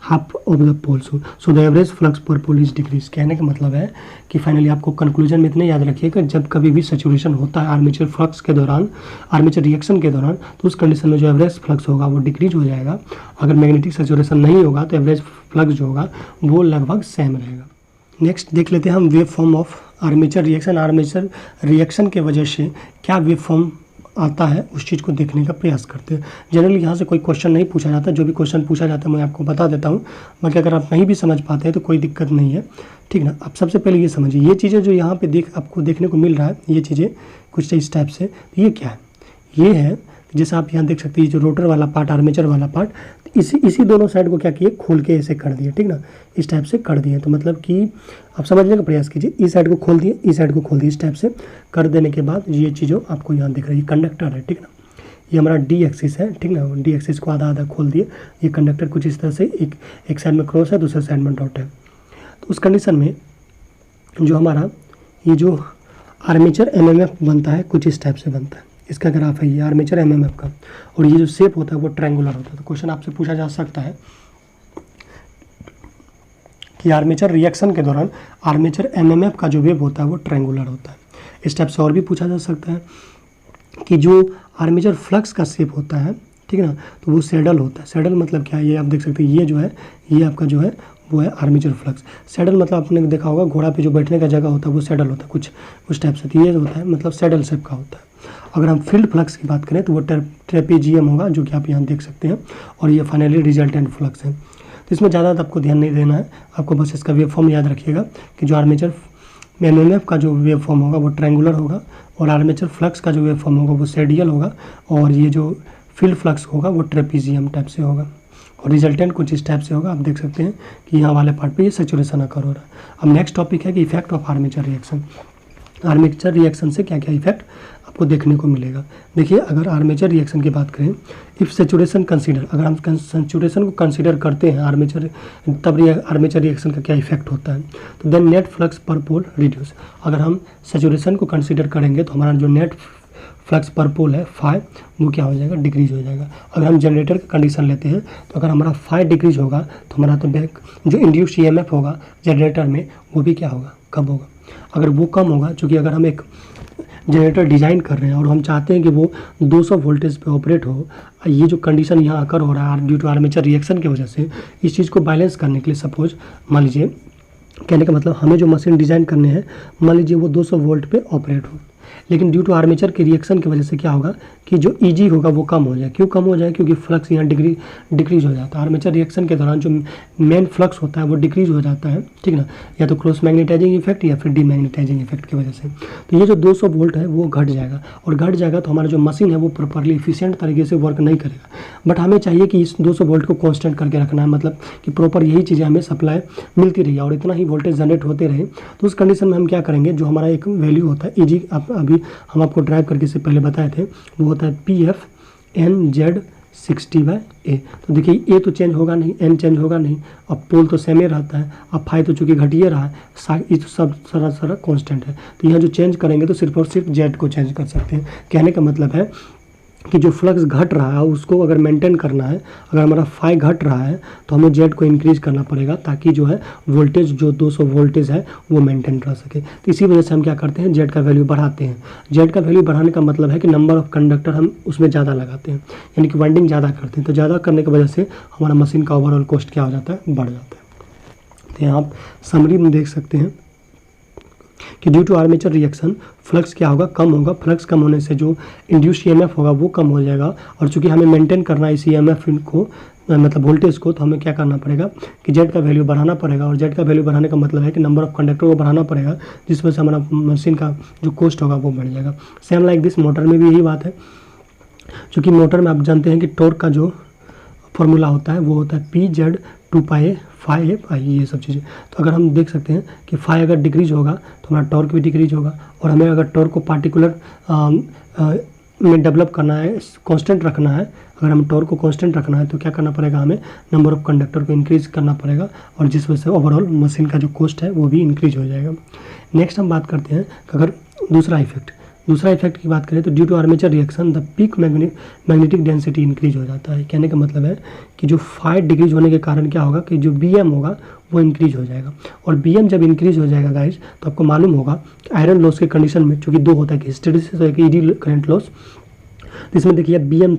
half of the pole, so the average flux per pole is decrease। कहने का मतलब है कि finally आपको conclusion में इतने याद रखिएगा, जब कभी भी सैचुरेशन होता है आर्मेचर फ्लक्स के दौरान, आर्मेचर रिएक्शन के दौरान, तो उस कंडीशन में जो एवरेज फ्लक्स होगा वो डिक्रीज हो जाएगा। अगर मैग्नेटिक सैचुरेशन नहीं होगा तो एवरेज फ्लक्स जो होगा वो लगभग सेम रहेगा। नेक्स्ट देख लेते हैं हम wave form of armature reaction. Armature reaction के वजह से क्या वेव फॉर्म आता है, उस चीज़ को देखने का प्रयास करते हैं। जनरली यहाँ से कोई क्वेश्चन नहीं पूछा जाता, जो भी क्वेश्चन पूछा जाता है मैं आपको बता देता हूँ, बाकी अगर आप नहीं भी समझ पाते हैं तो कोई दिक्कत नहीं है। ठीक ना। आप सबसे पहले ये समझिए, ये चीज़ें जो यहाँ पे आपको देखने को मिल रहा है, ये चीज़ें कुछ इस टाइप से, ये क्या है, ये है जैसे आप यहाँ देख सकते हैं, जो रोटर वाला पार्ट, आर्मेचर वाला पार्ट, इसी दोनों साइड को क्या किए, खोल के ऐसे कर दिए। ठीक ना, इस टाइप से कर दिए। तो मतलब कि आप समझने का प्रयास कीजिए, इस साइड को खोल दिए, इस साइड को खोल दिए, इस टाइप से कर देने के बाद ये चीज़ों आपको यहाँ दिख रही है, कंडक्टर है। ठीक ना, ये हमारा डी एक्सिस है। ठीक ना, डी एक्सिस को आधा आधा खोल दिए, ये कंडक्टर कुछ इस तरह से एक साइड में क्रॉस है, दूसरे साइड में डॉट है। तो उस कंडीशन में जो हमारा ये जो आर्मेचर एमएमएफ बनता है, कुछ इस टाइप से बनता है। इसका ग्राफ है ये आर्मेचर एमएमएफ का, और ये जो शेप होता है वो ट्रायंगुलर होता है। तो क्वेश्चन आपसे पूछा जा सकता है कि आर्मेचर रिएक्शन के दौरान आर्मेचर एमएमएफ का जो वेव होता है वो ट्रायंगुलर होता है। इस टाइप से और भी पूछा जा सकता है कि जो आर्मेचर फ्लक्स का शेप होता है, ठीक है ना, तो वो सैडल होता है। सैडल मतलब क्या है, ये आप देख सकते हैं, ये जो है, ये आपका जो है वो है आर्मेचर फ्लक्स। सैडल मतलब आपने देखा होगा घोड़ा पे जो बैठने का जगह होता है वो सैडल होता है, कुछ उस टाइप से। तो ये होता है मतलब सैडल शेप का होता है। अगर हम फील्ड फ्लक्स की बात करें तो वो ट्रेपेजियम होगा, जो कि आप यहाँ देख सकते हैं, और ये फाइनली रिजल्टेंट फ्लक्स है। तो इसमें ज़्यादा आपको ध्यान नहीं देना है, आपको बस इसका वेव फॉर्म याद रखिएगा कि जो आर्मेचर एमएमएफ का जो वेव फॉर्म होगा वो ट्रायंगुलर होगा, और आर्मेचर फ्लक्स का जो वेव फॉर्म होगा वो रेडियल होगा, और ये जो फील्ड फ्लक्स होगा वो ट्रेपीजियम टाइप से होगा और रिजल्टेंट कुछ इस टाइप से होगा। आप देख सकते हैं कि यहाँ वाले पार्ट पे ये सैचुरेशन अकर हो रहा है। अब नेक्स्ट टॉपिक है कि effect of armature reaction. Armature reaction से क्या क्या इफेक्ट आपको देखने को मिलेगा। देखिए, अगर आर्मेचर रिएक्शन की बात करें, इफ सैचुरेशन कंसीडर, अगर हम सैचुरेशन को कंसीडर करते हैं आर्मेचर, तब आर्मेचर रिएक्शन का क्या इफेक्ट होता है। तो देन नेट फ्लक्स पर पोल रिड्यूस। अगर हम सैचुरेशन को कंसीडर करेंगे तो हमारा जो नेट फ्लक्स पर पोल है फाई, वो क्या हो जाएगा, डिक्रीज हो जाएगा। अगर हम जनरेटर की कंडीशन लेते हैं तो अगर हमारा फाई डिक्रीज होगा तो हमारा तो बैक जो इंड्यूस ईएमएफ होगा जनरेटर में वो भी क्या होगा, कम होगा। अगर वो कम होगा, चूँकि अगर हम एक जनरेटर डिज़ाइन कर रहे हैं और हम चाहते हैं कि वो 200 वोल्टेज पे ऑपरेट हो, ये जो कंडीशन यहाँ अकर हो रहा है ड्यू टू आर्मेचर रिएक्शन की वजह से, इस चीज़ को बैलेंस करने के लिए सपोज मान लीजिए, कहने का मतलब हमें जो मशीन डिज़ाइन करने हैं, मान लीजिए वो 200 वोल्ट पे ऑपरेट हो, लेकिन ड्यू टू आर्मेचर के रिएक्शन की वजह से क्या होगा कि जो ईजी होगा वो कम हो जाए। क्यों कम हो जाए, क्योंकि फ्लक्स यहाँ डिक्रीज हो जाता है। आर्मेचर रिएक्शन के दौरान जो मेन फ्लक्स होता है वो डिक्रीज हो जाता है, ठीक ना, या तो क्रॉस मैग्नेटाइजिंग इफेक्ट या फिर डीमैग्नेटाइजिंग इफेक्ट की वजह से। तो ये जो 200 वोल्ट है वो घट जाएगा, और घट जाएगा तो हमारा जो मशीन है वो प्रॉपरली इफिशियंट तरीके से वर्क नहीं करेगा। बट हमें चाहिए कि इस 200 वोल्ट को कॉन्स्टेंट करके रखना है, मतलब कि प्रॉपर यही चीज़ें हमें सप्लाई मिलती रही और इतना ही वोल्टेज जनरेट होते रहे। तो उस कंडीशन में हम क्या करेंगे, जो हमारा एक वैल्यू होता है ईजी, अभी हम आपको ड्राइव करके से पहले बताए थे, वो होता है PF/NZ60/A। तो देखिए ए तो चेंज होगा नहीं, एन चेंज होगा नहीं, अब पोल तो सेम ही रहता है, अब फाई तो चूँकि घटिए रहा है, ये तो सब सारा कांस्टेंट है। तो यहाँ जो चेंज करेंगे तो सिर्फ और सिर्फ जेड को चेंज कर सकते हैं। कहने का मतलब है कि जो फ्लक्स घट रहा है उसको अगर मेंटेन करना है, अगर हमारा फाई घट रहा है तो हमें जेड को इंक्रीज करना पड़ेगा, ताकि जो है वोल्टेज जो 200 वोल्टेज है वो मेंटेन रह सके। तो इसी वजह से हम क्या करते हैं, जेड का वैल्यू बढ़ाते हैं। जेड का वैल्यू बढ़ाने का मतलब है कि नंबर ऑफ कंडक्टर हम उसमें ज़्यादा लगाते हैं, यानी कि वाइंडिंग ज़्यादा करते हैं। तो ज़्यादा करने की वजह से हमारा मशीन का ओवरऑल कॉस्ट क्या हो जाता है, बढ़ जाता है। तो यहाँ आप समरी में देख सकते हैं कि due to armature reaction flux क्या होगा, कम होगा। फ्लक्स कम होने से जो इंड्यूस ईएमएफ होगा वो कम हो जाएगा, और चूंकि हमें मेंटेन करना है इस ईएमएफ को, मतलब वोल्टेज को, तो हमें क्या करना पड़ेगा कि जेड का वैल्यू बढ़ाना पड़ेगा। और जेड का वैल्यू बढ़ाने का मतलब है कि नंबर ऑफ कंडक्टर को बढ़ाना पड़ेगा, जिस वजह से हमारा मशीन का जो कॉस्ट होगा वो बढ़ जाएगा। सेम लाइक दिस मोटर में भी यही बात है, चूँकि मोटर में आप जानते हैं कि टॉर्क का जो फॉर्मूला होता है वो होता है PZ2πa फाई है फाई, ये सब चीज़ें। तो अगर हम देख सकते हैं कि फाई अगर डिक्रीज होगा तो हमारा टॉर्क भी डिक्रीज होगा, और हमें अगर टॉर्क को पार्टिकुलर में डेवलप करना है, कांस्टेंट रखना है, अगर हम टॉर्क को कांस्टेंट रखना है तो क्या करना पड़ेगा, हमें नंबर ऑफ कंडक्टर को इंक्रीज करना पड़ेगा, और जिस वजह से ओवरऑल मशीन का जो कॉस्ट है वो भी इंक्रीज हो जाएगा। नेक्स्ट हम बात करते हैं कि अगर दूसरा इफेक्ट की बात करें तो due to armature reaction the peak magnetic density increase हो जाता है। कहने का मतलब है कि जो फाई डिक्रीज होने के कारण क्या होगा कि जो BM होगा वो इंक्रीज हो जाएगा, और BM जब इंक्रीज हो जाएगा गाइस, तो आपको मालूम होगा कि आयरन लॉस के कंडीशन में, चूँकि दो होता है कि हिस्टेरिसिस और एक ईडी करंट लॉस, तो इसमें देखिए BM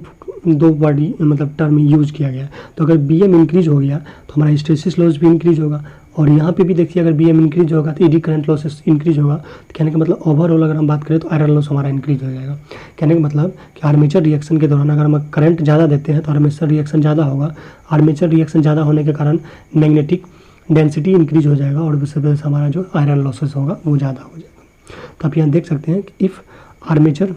दो वर्ड मतलब टर्म यूज किया गया। तो अगर BM इंक्रीज हो गया तो हमारा हिस्टेरिसिस लॉस भी इंक्रीज होगा, और यहाँ पे भी देखिए अगर BM इंक्रीज होगा तो ईडी करंट लॉसेस इंक्रीज होगा। तो कहने का मतलब ओवरऑल अगर हम बात करें तो आयरन लॉस हमारा इंक्रीज हो जाएगा। कहने का मतलब कि आर्मेचर रिएक्शन के दौरान अगर हम करंट ज़्यादा देते हैं तो आर्मेचर रिएक्शन ज़्यादा होगा। आर्मेचर रिएक्शन ज़्यादा होने के कारण मैग्नेटिक डेंसिटी इंक्रीज हो जाएगा, और उस वजह से हमारा जो आयरन लॉसेस होगा वो ज़्यादा हो जाएगा। तो आप यहाँ देख सकते हैं कि if armature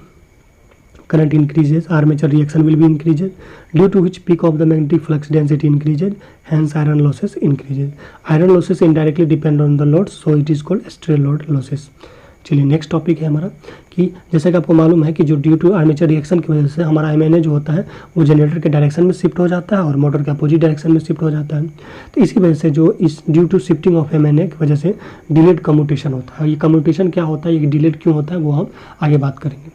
current increases, armature reaction will be increases, due to which peak of the magnetic flux density increases, hence iron losses increases. Iron losses indirectly depend on the load, so it is called stray load losses. चलिए next topic है हमारा कि जैसे कि आपको मालूम है कि जो ड्यू टू आर्मेचर रिएक्शन की वजह से हमारा MNA जो होता है वो जनरेटर के डायरेक्शन में शिफ्ट हो जाता है और मोटर के अपोजिट डायरेक्शन में शिफ्ट हो जाता है। तो इसी वजह से जो इस due to shifting of MNA की वजह से डिलेड कम्यूटेशन होता है। ये कम्यूटेशन क्या होता है, ये डिलेड क्यों होता है, वो हम आगे बात करेंगे,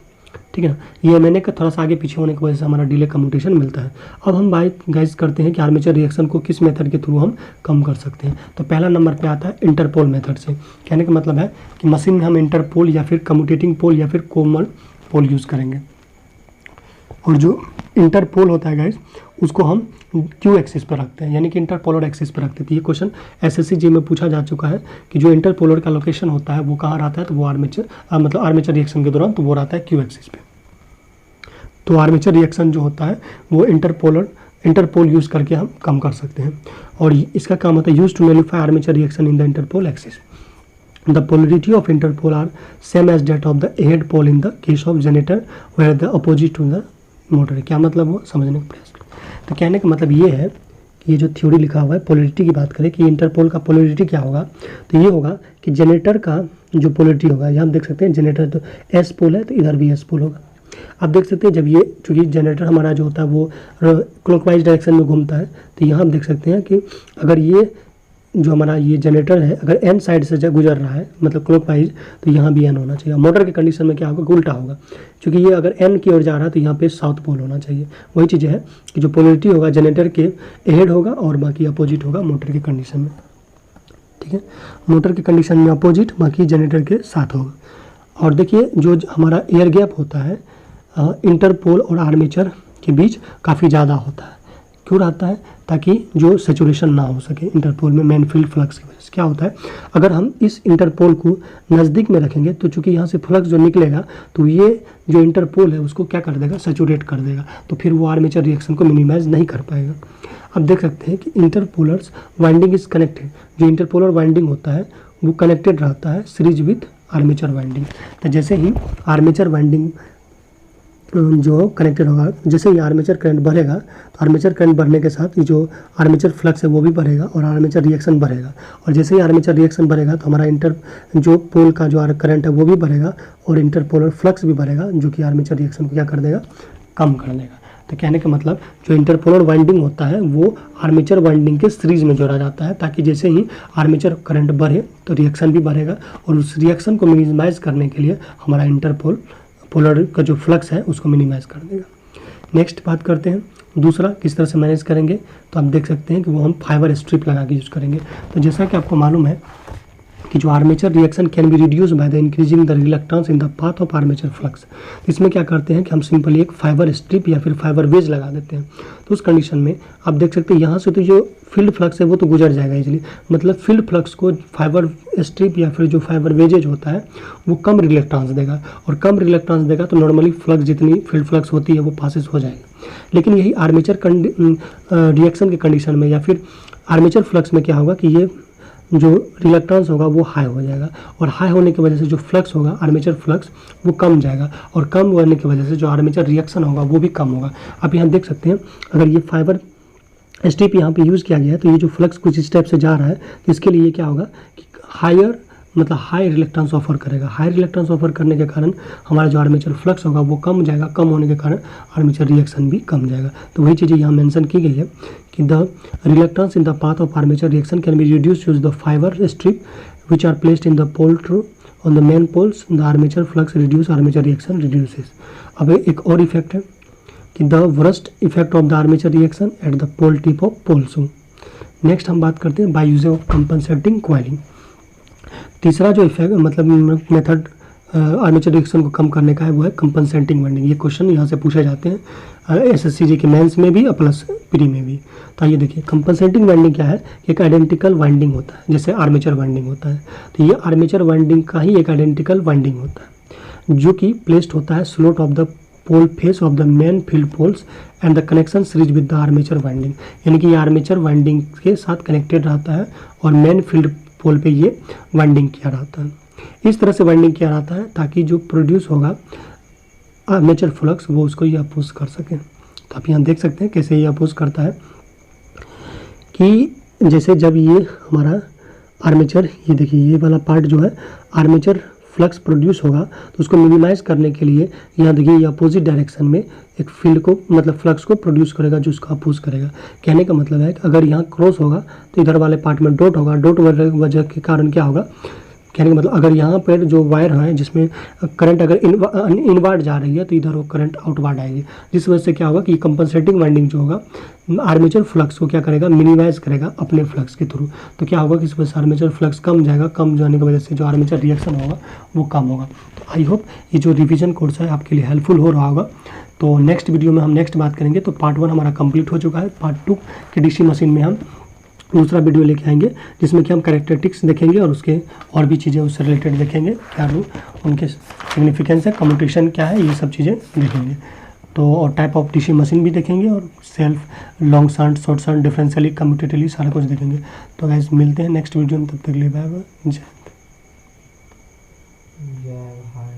ठीक है ना। ये MNA का थोड़ा सा आगे पीछे होने की वजह से हमारा डिले कम्यूटेशन मिलता है। अब हम बात गाइस करते हैं कि आर्मेचर रिएक्शन को किस मेथड के थ्रू हम कम कर सकते हैं। तो पहला नंबर पे आता है इंटरपोल मेथड से। कहने का मतलब है कि मशीन में हम इंटरपोल या फिर कम्यूटेटिंग पोल या फिर कोमल पोल यूज़ करेंगे, और जो इंटरपोल होता है गाइस उसको हम Q एक्सिस पर रखते हैं, यानी कि इंटरपोलर एक्सिस पर रखते हैं। तो ये क्वेश्चन SSC में पूछा जा चुका है कि जो इंटरपोलर का लोकेशन होता है वो कहाँ रहता है, तो वो मतलब आर्मेचर रिएक्शन के दौरान तो वो रहता है Q एक्सिस पे। तो आर्मेचर रिएक्शन जो होता है वो इंटरपोल यूज़ करके हम कम कर सकते हैं, और इसका काम होता है use to nullify armature reaction in the interpole axis. The polarity of interpole are same as that of the head pole in the case of generator, where the opposite to the motor है। क्या मतलब हुआ, समझने का प्रयास करें। तो कहने का मतलब ये है कि ये जो थ्योरी लिखा हुआ है, पोलरिटी की बात करें कि इंटरपोल का पोलरिटी क्या होगा, तो ये होगा कि जनरेटर का जो पोलरिटी होगा, यहाँ हम देख सकते हैं जनरेटर तो एस पोल है, तो इधर भी एस पोल होगा। आप देख सकते हैं जब ये, चूँकि जनरेटर हमारा जो होता है वो क्लॉकवाइज डायरेक्शन में घूमता है, तो यहाँ हम देख सकते हैं कि अगर ये जो हमारा ये जनरेटर है अगर एन साइड से गुजर रहा है मतलब क्लॉकवाइज, तो यहाँ भी एन होना चाहिए। मोटर के कंडीशन में क्या होगा, उल्टा होगा, क्योंकि ये अगर एन की ओर जा रहा है तो यहाँ पे साउथ पोल होना चाहिए। वही चीज़ है कि जो पोलरिटी होगा जनरेटर के अहेड होगा और बाकी अपोजिट होगा मोटर के कंडीशन में। ठीक है, मोटर के कंडीशन में अपोजिट, बाकी जनरेटर के साथ होगा। और देखिए जो हमारा एयर गैप होता है इंटरपोल और आर्मेचर के बीच काफ़ी ज़्यादा होता है। क्यों रहता है, ताकि जो सेचुरेशन ना हो सके इंटरपोल में मेन फील्ड फ्लक्स की वजह से। क्या होता है, अगर हम इस इंटरपोल को नज़दीक में रखेंगे तो चूंकि यहाँ से फ्लक्स जो निकलेगा तो ये जो इंटरपोल है उसको क्या कर देगा, सेचुरेट कर देगा, तो फिर वो आर्मेचर रिएक्शन को मिनिमाइज नहीं कर पाएगा। अब देख सकते हैं कि इंटरपोलर्स वाइंडिंग इज कनेक्टेड, जो इंटरपोलर वाइंडिंग होता है वो कनेक्टेड रहता है सीरीज विथ आर्मेचर वाइंडिंग। तो जैसे ही आर्मेचर वाइंडिंग जो कनेक्टेड होगा, जैसे ही आर्मेचर करंट बढ़ेगा तो आर्मेचर करंट बढ़ने के साथ जो आर्मेचर फ्लक्स है वो भी बढ़ेगा और आर्मेचर रिएक्शन बढ़ेगा। और जैसे ही आर्मेचर रिएक्शन बढ़ेगा तो हमारा जो पोल का जो करंट है वो भी बढ़ेगा और इंटरपोलर फ्लक्स भी बढ़ेगा, जो कि आर्मेचर रिएक्शन को क्या कर देगा, कम कर देगा। तो कहने का मतलब जो इंटरपोलर वाइंडिंग होता है वो आर्मेचर वाइंडिंग के सीरीज में जोड़ा जाता है, ताकि जैसे ही आर्मेचर करंट बढ़े तो रिएक्शन भी बढ़ेगा और उस रिएक्शन को मिनिमाइज करने के लिए हमारा पोलर का जो फ्लक्स है उसको मिनिमाइज कर देगा। नेक्स्ट बात करते हैं दूसरा किस तरह से मैनेज करेंगे, तो आप देख सकते हैं कि वो हम फाइबर स्ट्रिप लगा के यूज़ करेंगे। तो जैसा कि आपको मालूम है कि जो armature reaction can be reduce by the increasing the reluctance in the path of armature flux. इसमें क्या करते हैं कि हम सिंपली एक फाइबर स्ट्रिप या फिर फाइबर वेज लगा देते हैं। तो उस कंडीशन में आप देख सकते हैं यहाँ से तो जो फील्ड फ्लक्स है वो तो गुजर जाएगा इजीली, मतलब फील्ड फ्लक्स को फाइबर स्ट्रिप या फिर जो फाइबर वेजेज होता है वो कम रिलक्टेंस देगा, और कम रिलक्टेंस देगा तो नॉर्मली फ्लक्स जितनी फील्ड फ्लक्स होती है वो पासेस हो जाएगी। लेकिन यही आर्मेचर रिएक्शन के कंडीशन में या फिर आर्मेचर फ्लक्स में क्या होगा कि ये जो रिलक्टेंस होगा वो हाई हो जाएगा, और हाई होने की वजह से जो फ्लक्स होगा आर्मेचर फ्लक्स वो कम जाएगा, और कम होने की वजह से जो आर्मेचर रिएक्शन होगा वो भी कम होगा। आप यहाँ देख सकते हैं अगर ये फाइबर स्ट्रिप यहाँ पे यूज़ किया गया है तो ये जो फ्लक्स कुछ इस टाइप से जा रहा है तो इसके लिए क्या होगा कि हायर मतलब हाई रिलक्टेंस ऑफर करेगा। हाई रिलक्टेंस ऑफर करने के कारण हमारा जो आर्मेचर फ्लक्स होगा वो कम जाएगा, कम होने के कारण आर्मेचर रिएक्शन भी कम जाएगा। तो वही चीज़ें यहाँ मेंशन की गई है कि the reluctance in the path of armature reaction can be reduce use the fibre strip which are placed in the pole through on the main poles, the armature flux reduce, armature reaction reduces. अब एक और effect है कि the worst effect of the armature reaction at the pole tip of poles. Next हम बात करते हैं by use of compensating coiling. तीसरा जो इफेक्ट मतलब मेथड आर्मेचर रिएक्शन को कम करने का है वो है कंपनसेटिंग वाइंडिंग। ये क्वेश्चन यहाँ से पूछे जाते हैं एसएससीजी के मेंस में भी और प्लस प्री में भी। तो आइए देखिए कंपनसेटिंग वाइंडिंग क्या है, एक आइडेंटिकल वाइंडिंग होता है जैसे आर्मेचर वाइंडिंग होता है। तो ये आर्मेचर वाइंडिंग का ही एक आइडेंटिकल वाइंडिंग होता है जो कि प्लेस्ड होता है slot of the pole face of the main field poles and the connection series with the armature winding, यानी कि ये आर्मेचर वाइंडिंग के साथ कनेक्टेड रहता है और मेन फील्ड पोल पे ये वाइंडिंग किया रहता है। इस तरह से वाइंडिंग किया रहता है ताकि जो प्रोड्यूस होगा आर्मेचर फ्लक्स वो उसको ये अपोज कर सके। तो आप यहाँ देख सकते हैं कैसे ये अपोज करता है कि जैसे जब ये हमारा आर्मेचर, ये देखिए ये वाला पार्ट जो है आर्मेचर फ्लक्स प्रोड्यूस होगा तो उसको मिनिमाइज करने के लिए यहाँ देखिए ये अपोजिट डायरेक्शन में एक फील्ड को मतलब फ्लक्स को प्रोड्यूस करेगा जो उसको अपोज करेगा। कहने का मतलब है कि अगर यहाँ क्रॉस होगा तो इधर वाले पार्ट में डॉट होगा, डॉट वजह के कारण क्या होगा, कहने का मतलब अगर यहाँ पर जो वायर है जिसमें करंट अगर इनवर्ड जा रही है तो इधर वो करंट आउटवर्ड आएगी, जिस वजह से क्या होगा कि कंपनसेटिंग वाइंडिंग जो होगा आर्मेचर फ्लक्स को क्या करेगा, मिनिमाइज करेगा अपने फ्लक्स के थ्रू। तो क्या होगा कि इस वजह से आर्मेचर फ्लक्स कम जाएगा, कम जाने की वजह से जो आर्मेचर रिएक्शन होगा वो कम होगा। तो आई होप ये जो रिवीजन कोर्स है आपके लिए हेल्पफुल हो रहा होगा। तो नेक्स्ट वीडियो में हम नेक्स्ट बात करेंगे। तो पार्ट 1 हमारा कंप्लीट हो चुका है। पार्ट 2 के डीसी मशीन में हम दूसरा वीडियो लेके आएंगे जिसमें कि हम कैरेक्टरिस्टिक्स देखेंगे और उसके और भी चीज़ें उससे रिलेटेड देखेंगे, क्या उनके सिग्निफिकेंस है, कम्यूटेशन क्या है, ये सब चीज़ें देखेंगे। तो और टाइप ऑफ डीसी मशीन भी देखेंगे और self long shunt, short shunt, differentially, cumulatively सारा कुछ देखेंगे। तो गाइस मिलते हैं नेक्स्ट वीडियो में, तब तक के लिए बाय बाय, जय हिंद।